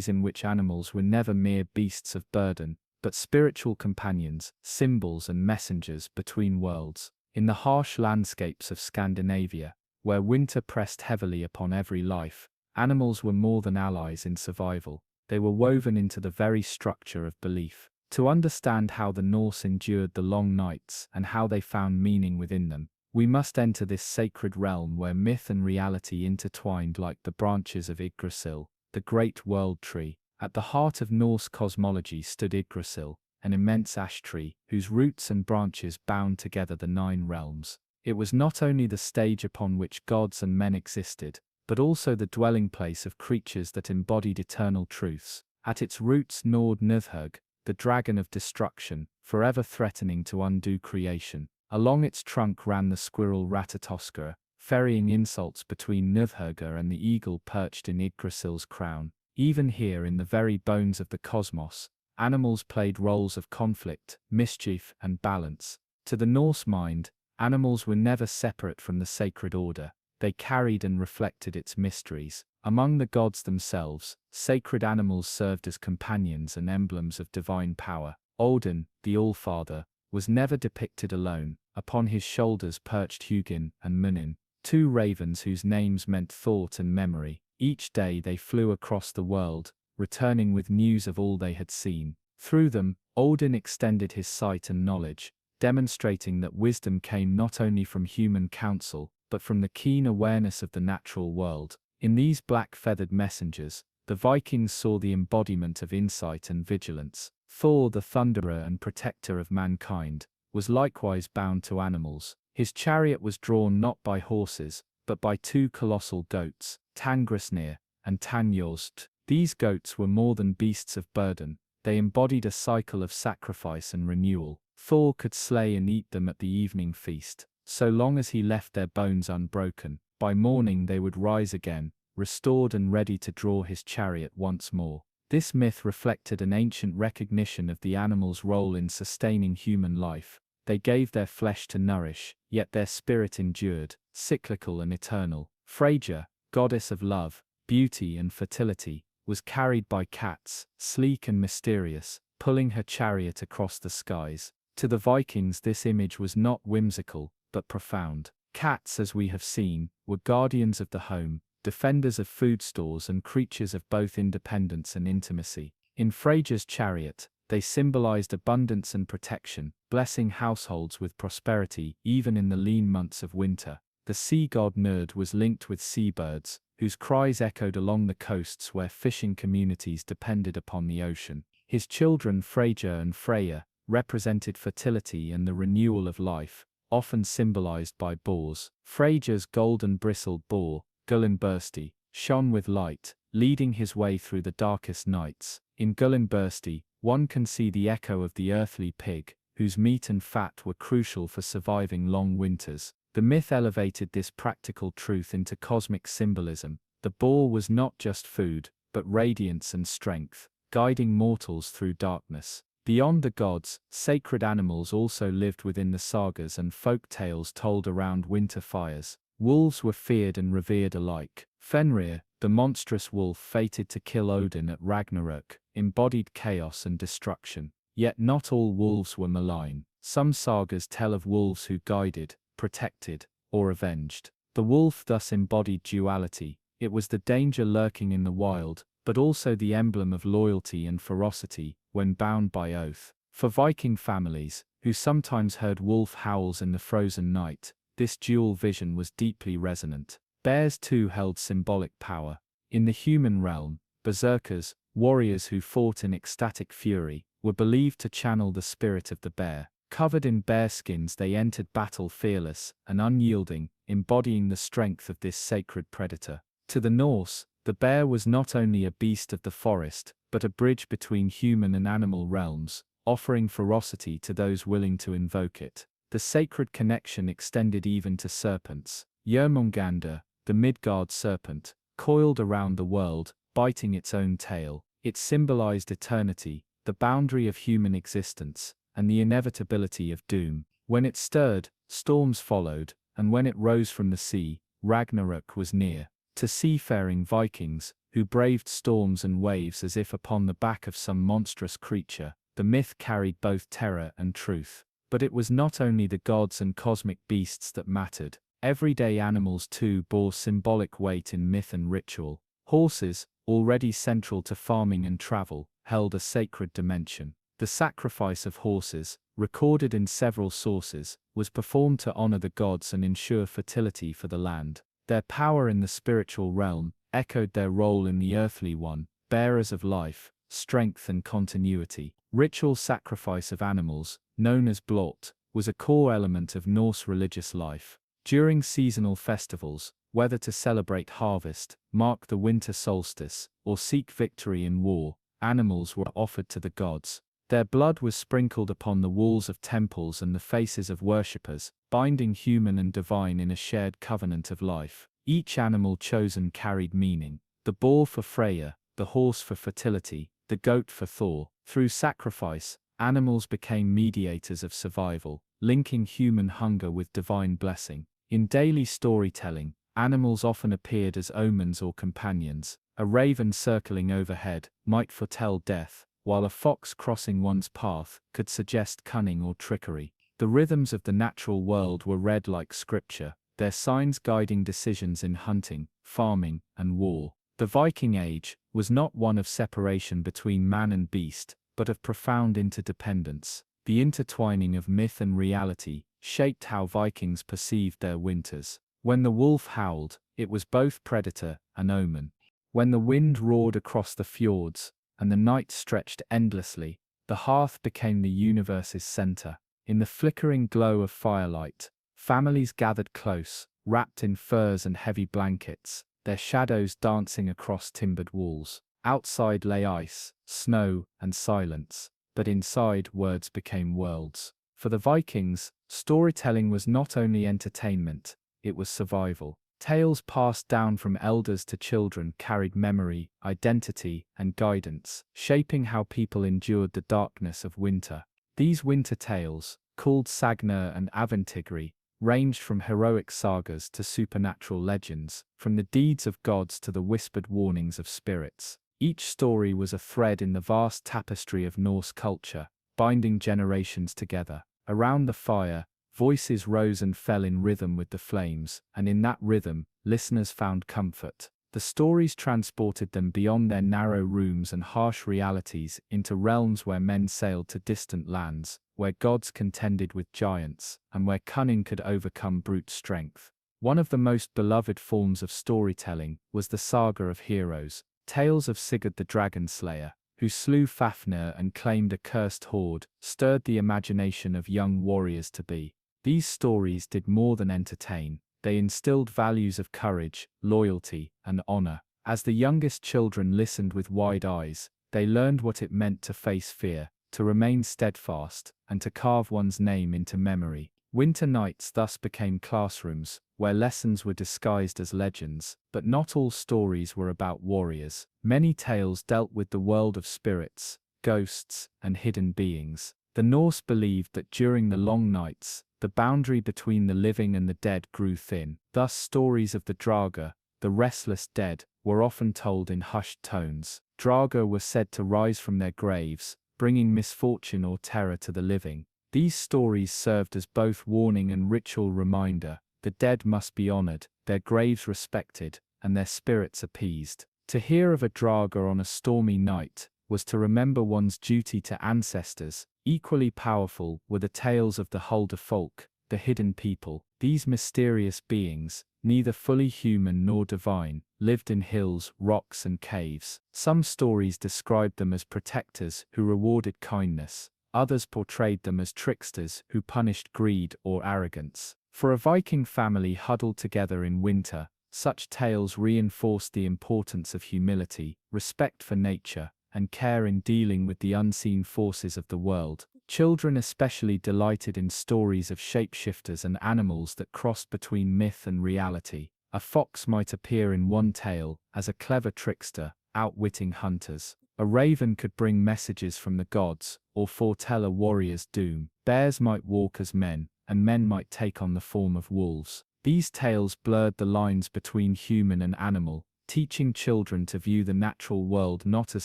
Speaker 1: in which animals were never mere beasts of burden, but spiritual companions, symbols and messengers between worlds. In the harsh landscapes of Scandinavia, where winter pressed heavily upon every life, animals were more than allies in survival. They were woven into the very structure of belief. To understand how the Norse endured the long nights and how they found meaning within them, we must enter this sacred realm where myth and reality intertwined like the branches of Yggdrasil, the great world tree. At the heart of Norse cosmology stood Yggdrasil, an immense ash tree, whose roots and branches bound together the 9 realms. It was not only the stage upon which gods and men existed, but also the dwelling place of creatures that embodied eternal truths. At its roots gnawed Nidhugg, the dragon of destruction, forever threatening to undo creation. Along its trunk ran the squirrel Ratatoskr, ferrying insults between Nidhugg and the eagle perched in Yggdrasil's crown. Even here, in the very bones of the cosmos, animals played roles of conflict, mischief, and balance. To the Norse mind, animals were never separate from the sacred order. They carried and reflected its mysteries. Among the gods themselves, sacred animals served as companions and emblems of divine power. Odin, the Allfather, was never depicted alone. Upon his shoulders perched Hugin and Munin, two ravens whose names meant thought and memory. Each day they flew across the world, returning with news of all they had seen. Through them, Odin extended his sight and knowledge, demonstrating that wisdom came not only from human counsel, but from the keen awareness of the natural world. In these black-feathered messengers, the Vikings saw the embodiment of insight and vigilance. Thor, the thunderer and protector of mankind, was likewise bound to animals. His chariot was drawn not by horses, but by two colossal goats, Tangrisnir and Tanjorst. These goats were more than beasts of burden. They embodied a cycle of sacrifice and renewal. Thor could slay and eat them at the evening feast, so long as he left their bones unbroken. By morning they would rise again, restored and ready to draw his chariot once more. This myth reflected an ancient recognition of the animal's role in sustaining human life. They gave their flesh to nourish, yet their spirit endured, cyclical and eternal. Freyja, goddess of love, beauty and fertility, was carried by cats, sleek and mysterious, pulling her chariot across the skies. To the Vikings this image was not whimsical, but profound. Cats, as we have seen, were guardians of the home, defenders of food stores and creatures of both independence and intimacy. In Freyja's chariot, they symbolized abundance and protection, blessing households with prosperity even in the lean months of winter. The sea god Nerd was linked with seabirds, whose cries echoed along the coasts where fishing communities depended upon the ocean. His children Freyja and Freya represented fertility and the renewal of life, often symbolized by boars. Freyja's golden-bristled boar, Gullinbursti, shone with light, leading his way through the darkest nights. In Gullinbursti, one can see the echo of the earthly pig, whose meat and fat were crucial for surviving long winters. The myth elevated this practical truth into cosmic symbolism. The boar was not just food, but radiance and strength, guiding mortals through darkness. Beyond the gods, sacred animals also lived within the sagas and folk tales told around winter fires. Wolves were feared and revered alike. Fenrir, the monstrous wolf fated to kill Odin at Ragnarök, embodied chaos and destruction. Yet not all wolves were malign. Some sagas tell of wolves who guided, protected, or avenged. The wolf thus embodied duality. It was the danger lurking in the wild, but also the emblem of loyalty and ferocity when bound by oath. For Viking families, who sometimes heard wolf howls in the frozen night, this dual vision was deeply resonant. Bears too held symbolic power. In the human realm, berserkers, warriors who fought in ecstatic fury, were believed to channel the spirit of the bear. Covered in bearskins they entered battle fearless and unyielding, embodying the strength of this sacred predator. To the Norse, the bear was not only a beast of the forest, but a bridge between human and animal realms, offering ferocity to those willing to invoke it. The sacred connection extended even to serpents. Jörmungandr, the Midgard serpent, coiled around the world, biting its own tail. It symbolized eternity, the boundary of human existence, and the inevitability of doom. When it stirred, storms followed, and when it rose from the sea, Ragnarök was near. To seafaring Vikings, who braved storms and waves as if upon the back of some monstrous creature, the myth carried both terror and truth. But it was not only the gods and cosmic beasts that mattered. Everyday animals too bore symbolic weight in myth and ritual. Horses, already central to farming and travel, held a sacred dimension. The sacrifice of horses, recorded in several sources, was performed to honor the gods and ensure fertility for the land. Their power in the spiritual realm echoed their role in the earthly one, bearers of life, strength and continuity. Ritual sacrifice of animals, known as blot, was a core element of Norse religious life. During seasonal festivals, whether to celebrate harvest, mark the winter solstice, or seek victory in war, animals were offered to the gods. Their blood was sprinkled upon the walls of temples and the faces of worshippers, binding human and divine in a shared covenant of life. Each animal chosen carried meaning. The boar for Freya, the horse for fertility, the goat for Thor. Through sacrifice, Animals became mediators of survival, linking human hunger with divine blessing. In daily storytelling, animals often appeared as omens or companions. A raven circling overhead might foretell death, while a fox crossing one's path could suggest cunning or trickery. The rhythms of the natural world were read like scripture, their signs guiding decisions in hunting, farming, and war. The Viking Age was not one of separation between man and beast, but of profound interdependence. The intertwining of myth and reality shaped how Vikings perceived their winters. When the wolf howled, it was both predator and omen. When the wind roared across the fjords, and the night stretched endlessly, the hearth became the universe's center. In the flickering glow of firelight, families gathered close, wrapped in furs and heavy blankets, their shadows dancing across timbered walls. Outside lay ice, snow, and silence, but inside words became worlds. For the Vikings, storytelling was not only entertainment, it was survival. Tales passed down from elders to children carried memory, identity, and guidance, shaping how people endured the darkness of winter. These winter tales, called Sagna and Aventigri, ranged from heroic sagas to supernatural legends, from the deeds of gods to the whispered warnings of spirits. Each story was a thread in the vast tapestry of Norse culture, binding generations together. Around the fire, voices rose and fell in rhythm with the flames, and in that rhythm, listeners found comfort. The stories transported them beyond their narrow rooms and harsh realities into realms where men sailed to distant lands, where gods contended with giants, and where cunning could overcome brute strength. One of the most beloved forms of storytelling was the saga of heroes, tales of Sigurd the Dragon Slayer, who slew Fafnir and claimed a cursed hoard, stirred the imagination of young warriors-to-be. These stories did more than entertain. They instilled values of courage, loyalty, and honor. As the youngest children listened with wide eyes, they learned what it meant to face fear, to remain steadfast, and to carve one's name into memory. Winter nights thus became classrooms, where lessons were disguised as legends, but not all stories were about warriors. Many tales dealt with the world of spirits, ghosts, and hidden beings. The Norse believed that during the long nights, the boundary between the living and the dead grew thin. Thus stories of the Draga, the restless dead, were often told in hushed tones. Draga were said to rise from their graves, bringing misfortune or terror to the living. These stories served as both warning and ritual reminder. The dead must be honored, their graves respected, and their spirits appeased. To hear of a Draga on a stormy night was to remember one's duty to ancestors. Equally powerful were the tales of the Hulda folk, the hidden people. These mysterious beings, neither fully human nor divine, lived in hills, rocks, and caves. Some stories described them as protectors who rewarded kindness. Others portrayed them as tricksters who punished greed or arrogance. For a Viking family huddled together in winter, such tales reinforced the importance of humility, respect for nature, and care in dealing with the unseen forces of the world. Children especially delighted in stories of shapeshifters and animals that crossed between myth and reality. A fox might appear in one tale as a clever trickster, outwitting hunters. A raven could bring messages from the gods, or foretell a warrior's doom. Bears might walk as men, and men might take on the form of wolves. These tales blurred the lines between human and animal, teaching children to view the natural world not as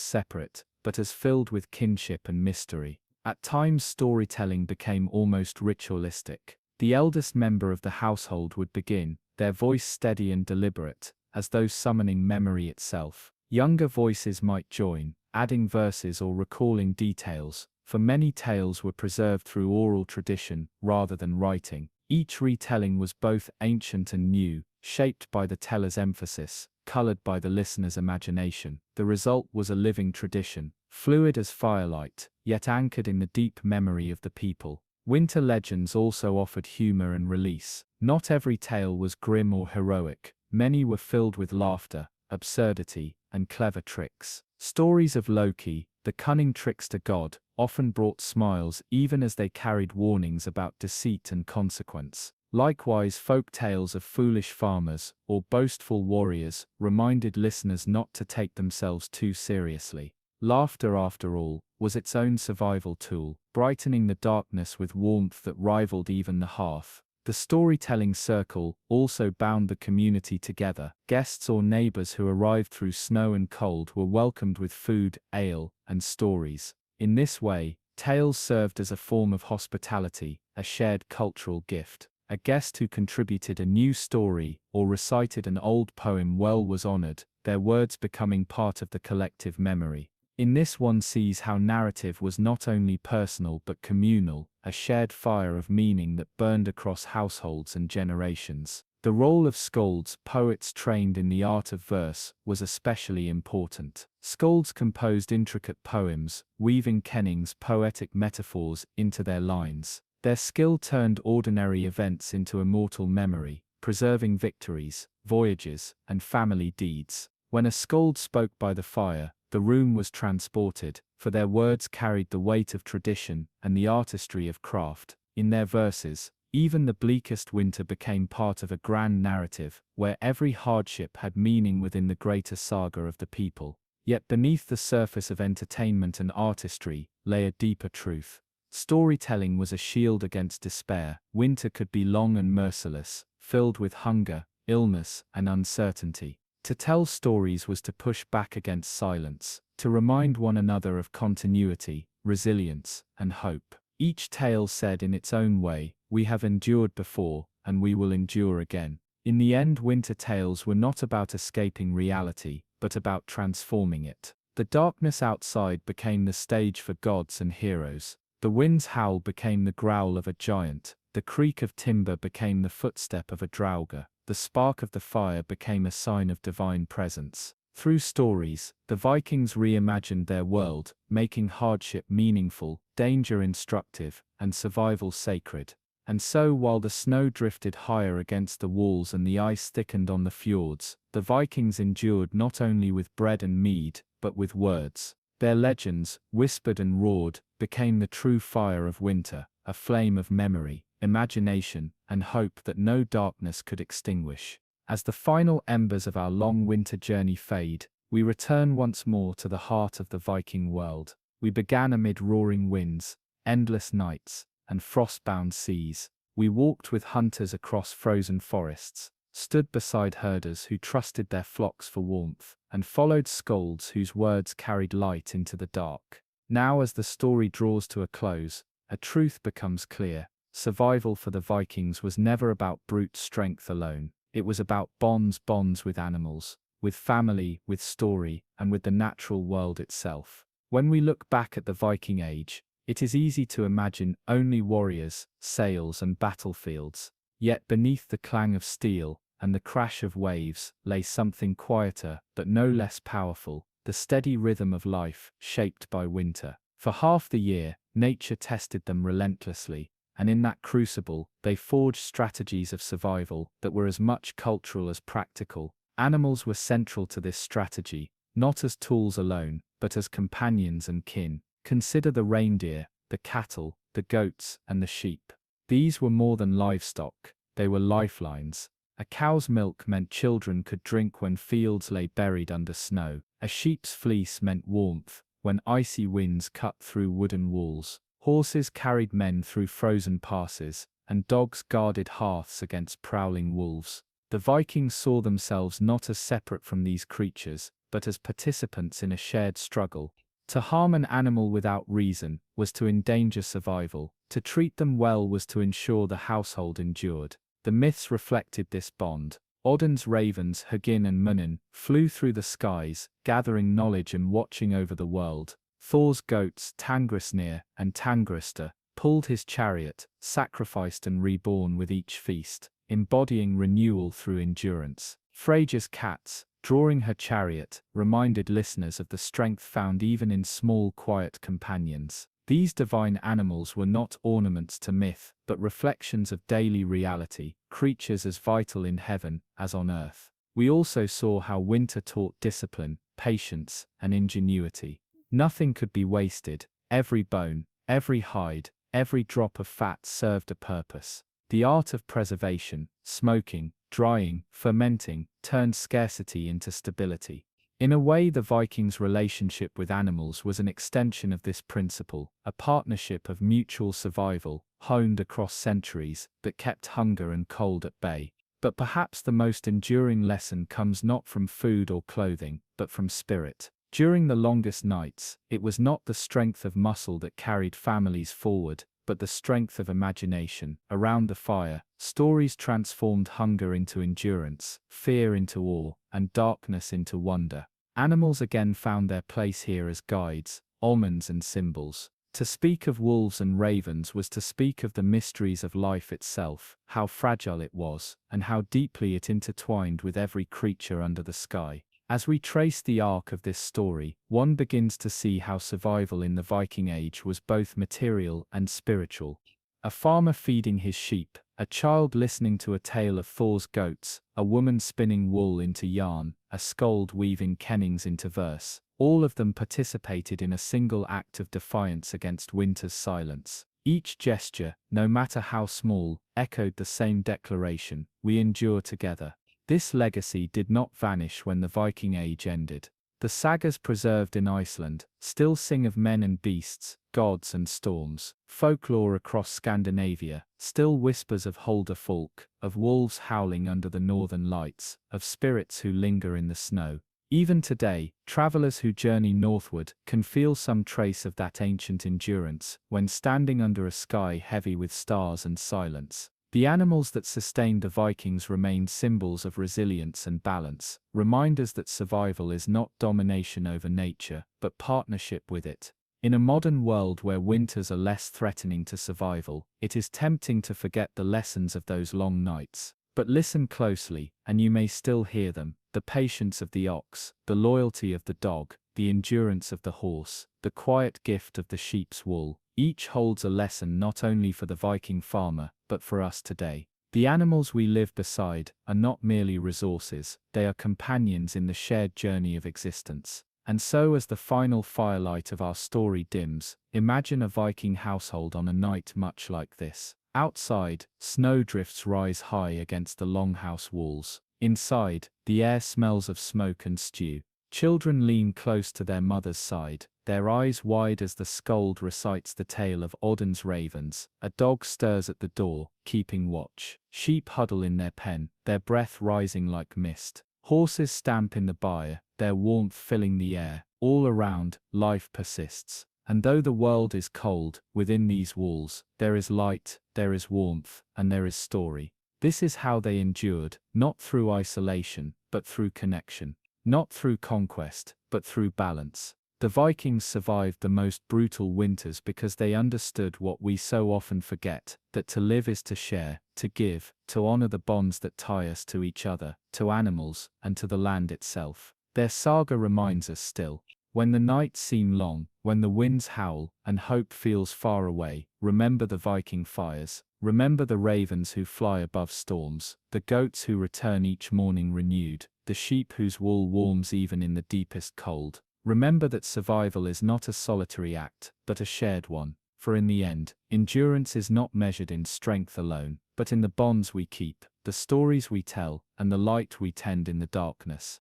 Speaker 1: separate, but as filled with kinship and mystery. At times storytelling became almost ritualistic. The eldest member of the household would begin, their voice steady and deliberate, as though summoning memory itself. Younger voices might join, adding verses or recalling details, for many tales were preserved through oral tradition rather than writing. Each retelling was both ancient and new, shaped by the teller's emphasis, colored by the listener's imagination. The result was a living tradition, fluid as firelight, yet anchored in the deep memory of the people. Winter legends also offered humor and release. Not every tale was grim or heroic. Many were filled with laughter, absurdity, and clever tricks. Stories of Loki, the cunning trickster god, often brought smiles even as they carried warnings about deceit and consequence. Likewise, folk tales of foolish farmers or boastful warriors reminded listeners not to take themselves too seriously. Laughter, after all, was its own survival tool, brightening the darkness with warmth that rivaled even the hearth. The storytelling circle also bound the community together. Guests or neighbors who arrived through snow and cold were welcomed with food, ale, and stories. In this way, tales served as a form of hospitality, a shared cultural gift. A guest who contributed a new story or recited an old poem well was honored, their words becoming part of the collective memory. In this one sees how narrative was not only personal but communal, a shared fire of meaning that burned across households and generations. The role of skalds, poets trained in the art of verse, was especially important. Skalds composed intricate poems, weaving kennings, poetic metaphors, into their lines. Their skill turned ordinary events into immortal memory, preserving victories, voyages, and family deeds. When a skald spoke by the fire, the room was transported, for their words carried the weight of tradition and the artistry of craft. In their verses, even the bleakest winter became part of a grand narrative, where every hardship had meaning within the greater saga of the people. Yet beneath the surface of entertainment and artistry lay a deeper truth. Storytelling was a shield against despair. Winter could be long and merciless, filled with hunger, illness, and uncertainty. To tell stories was to push back against silence, to remind one another of continuity, resilience, and hope. Each tale said in its own way, "We have endured before, and we will endure again." In the end, winter tales were not about escaping reality, but about transforming it. The darkness outside became the stage for gods and heroes. The wind's howl became the growl of a giant. The creak of timber became the footstep of a drauga. The spark of the fire became a sign of divine presence. Through stories, the Vikings reimagined their world, making hardship meaningful, danger instructive, and survival sacred. And so, while the snow drifted higher against the walls and the ice thickened on the fjords, the Vikings endured not only with bread and mead, but with words. Their legends, whispered and roared, became the true fire of winter, a flame of memory, imagination, and hope that no darkness could extinguish. As the final embers of our long winter journey fade, we return once more to the heart of the Viking world. We began amid roaring winds, endless nights, and frost-bound seas. We walked with hunters across frozen forests, stood beside herders who trusted their flocks for warmth, and followed skalds whose words carried light into the dark. Now, as the story draws to a close, a truth becomes clear. Survival for the Vikings was never about brute strength alone. It was about bonds with animals, with family, with story, and with the natural world itself. When we look back at the Viking Age, it is easy to imagine only warriors, sails, and battlefields. Yet beneath the clang of steel and the crash of waves lay something quieter, but no less powerful, the steady rhythm of life, shaped by winter. For half the year, nature tested them relentlessly, and in that crucible, they forged strategies of survival that were as much cultural as practical. Animals were central to this strategy, not as tools alone, but as companions and kin. Consider the reindeer, the cattle, the goats, and the sheep. These were more than livestock, they were lifelines. A cow's milk meant children could drink when fields lay buried under snow. A sheep's fleece meant warmth when icy winds cut through wooden walls. Horses carried men through frozen passes, and dogs guarded hearths against prowling wolves. The Vikings saw themselves not as separate from these creatures, but as participants in a shared struggle. To harm an animal without reason was to endanger survival. To treat them well was to ensure the household endured. The myths reflected this bond. Odin's ravens, Hugin and Munin, flew through the skies, gathering knowledge and watching over the world. Thor's goats, Tangrisnir and Tangrista, pulled his chariot, sacrificed and reborn with each feast, embodying renewal through endurance. Freyja's cats, drawing her chariot, reminded listeners of the strength found even in small, quiet companions. These divine animals were not ornaments to myth, but reflections of daily reality, creatures as vital in heaven as on earth. We also saw how winter taught discipline, patience, and ingenuity. Nothing could be wasted. Every bone, every hide, every drop of fat served a purpose. The art of preservation, smoking, drying, fermenting, turned scarcity into stability. In a way, the Vikings' relationship with animals was an extension of this principle, a partnership of mutual survival, honed across centuries, that kept hunger and cold at bay. But perhaps the most enduring lesson comes not from food or clothing, but from spirit. During the longest nights, it was not the strength of muscle that carried families forward, but the strength of imagination. Around the fire, stories transformed hunger into endurance, fear into awe, and darkness into wonder. Animals again found their place here as guides, omens and symbols. To speak of wolves and ravens was to speak of the mysteries of life itself, how fragile it was, and how deeply it intertwined with every creature under the sky. As we trace the arc of this story, one begins to see how survival in the Viking Age was both material and spiritual. A farmer feeding his sheep, a child listening to a tale of Thor's goats, a woman spinning wool into yarn, a skald weaving kennings into verse, all of them participated in a single act of defiance against winter's silence. Each gesture, no matter how small, echoed the same declaration: we endure together. This legacy did not vanish when the Viking Age ended. The sagas preserved in Iceland still sing of men and beasts, gods and storms. Folklore across Scandinavia still whispers of Holder folk, of wolves howling under the northern lights, of spirits who linger in the snow. Even today, travelers who journey northward can feel some trace of that ancient endurance when standing under a sky heavy with stars and silence. The animals that sustained the Vikings remain symbols of resilience and balance, reminders that survival is not domination over nature, but partnership with it. In a modern world where winters are less threatening to survival, it is tempting to forget the lessons of those long nights. But listen closely, and you may still hear them: the patience of the ox, the loyalty of the dog, the endurance of the horse, the quiet gift of the sheep's wool. Each holds a lesson not only for the Viking farmer, but for us today. The animals we live beside are not merely resources, they are companions in the shared journey of existence. And so, as the final firelight of our story dims, imagine a Viking household on a night much like this. Outside, snowdrifts rise high against the longhouse walls. Inside, the air smells of smoke and stew. Children lean close to their mother's side, their eyes wide as the skald recites the tale of Odin's ravens. A dog stirs at the door, keeping watch. Sheep huddle in their pen, their breath rising like mist. Horses stamp in the byre, their warmth filling the air. All around, life persists. And though the world is cold, within these walls, there is light, there is warmth, and there is story. This is how they endured, not through isolation, but through connection. Not through conquest, but through balance. The Vikings survived the most brutal winters because they understood what we so often forget, that to live is to share, to give, to honor the bonds that tie us to each other, to animals, and to the land itself. Their saga reminds us still. When the nights seem long, when the winds howl, and hope feels far away, remember the Viking fires. Remember the ravens who fly above storms, the goats who return each morning renewed, the sheep whose wool warms even in the deepest cold. Remember that survival is not a solitary act, but a shared one, for in the end, endurance is not measured in strength alone, but in the bonds we keep, the stories we tell, and the light we tend in the darkness.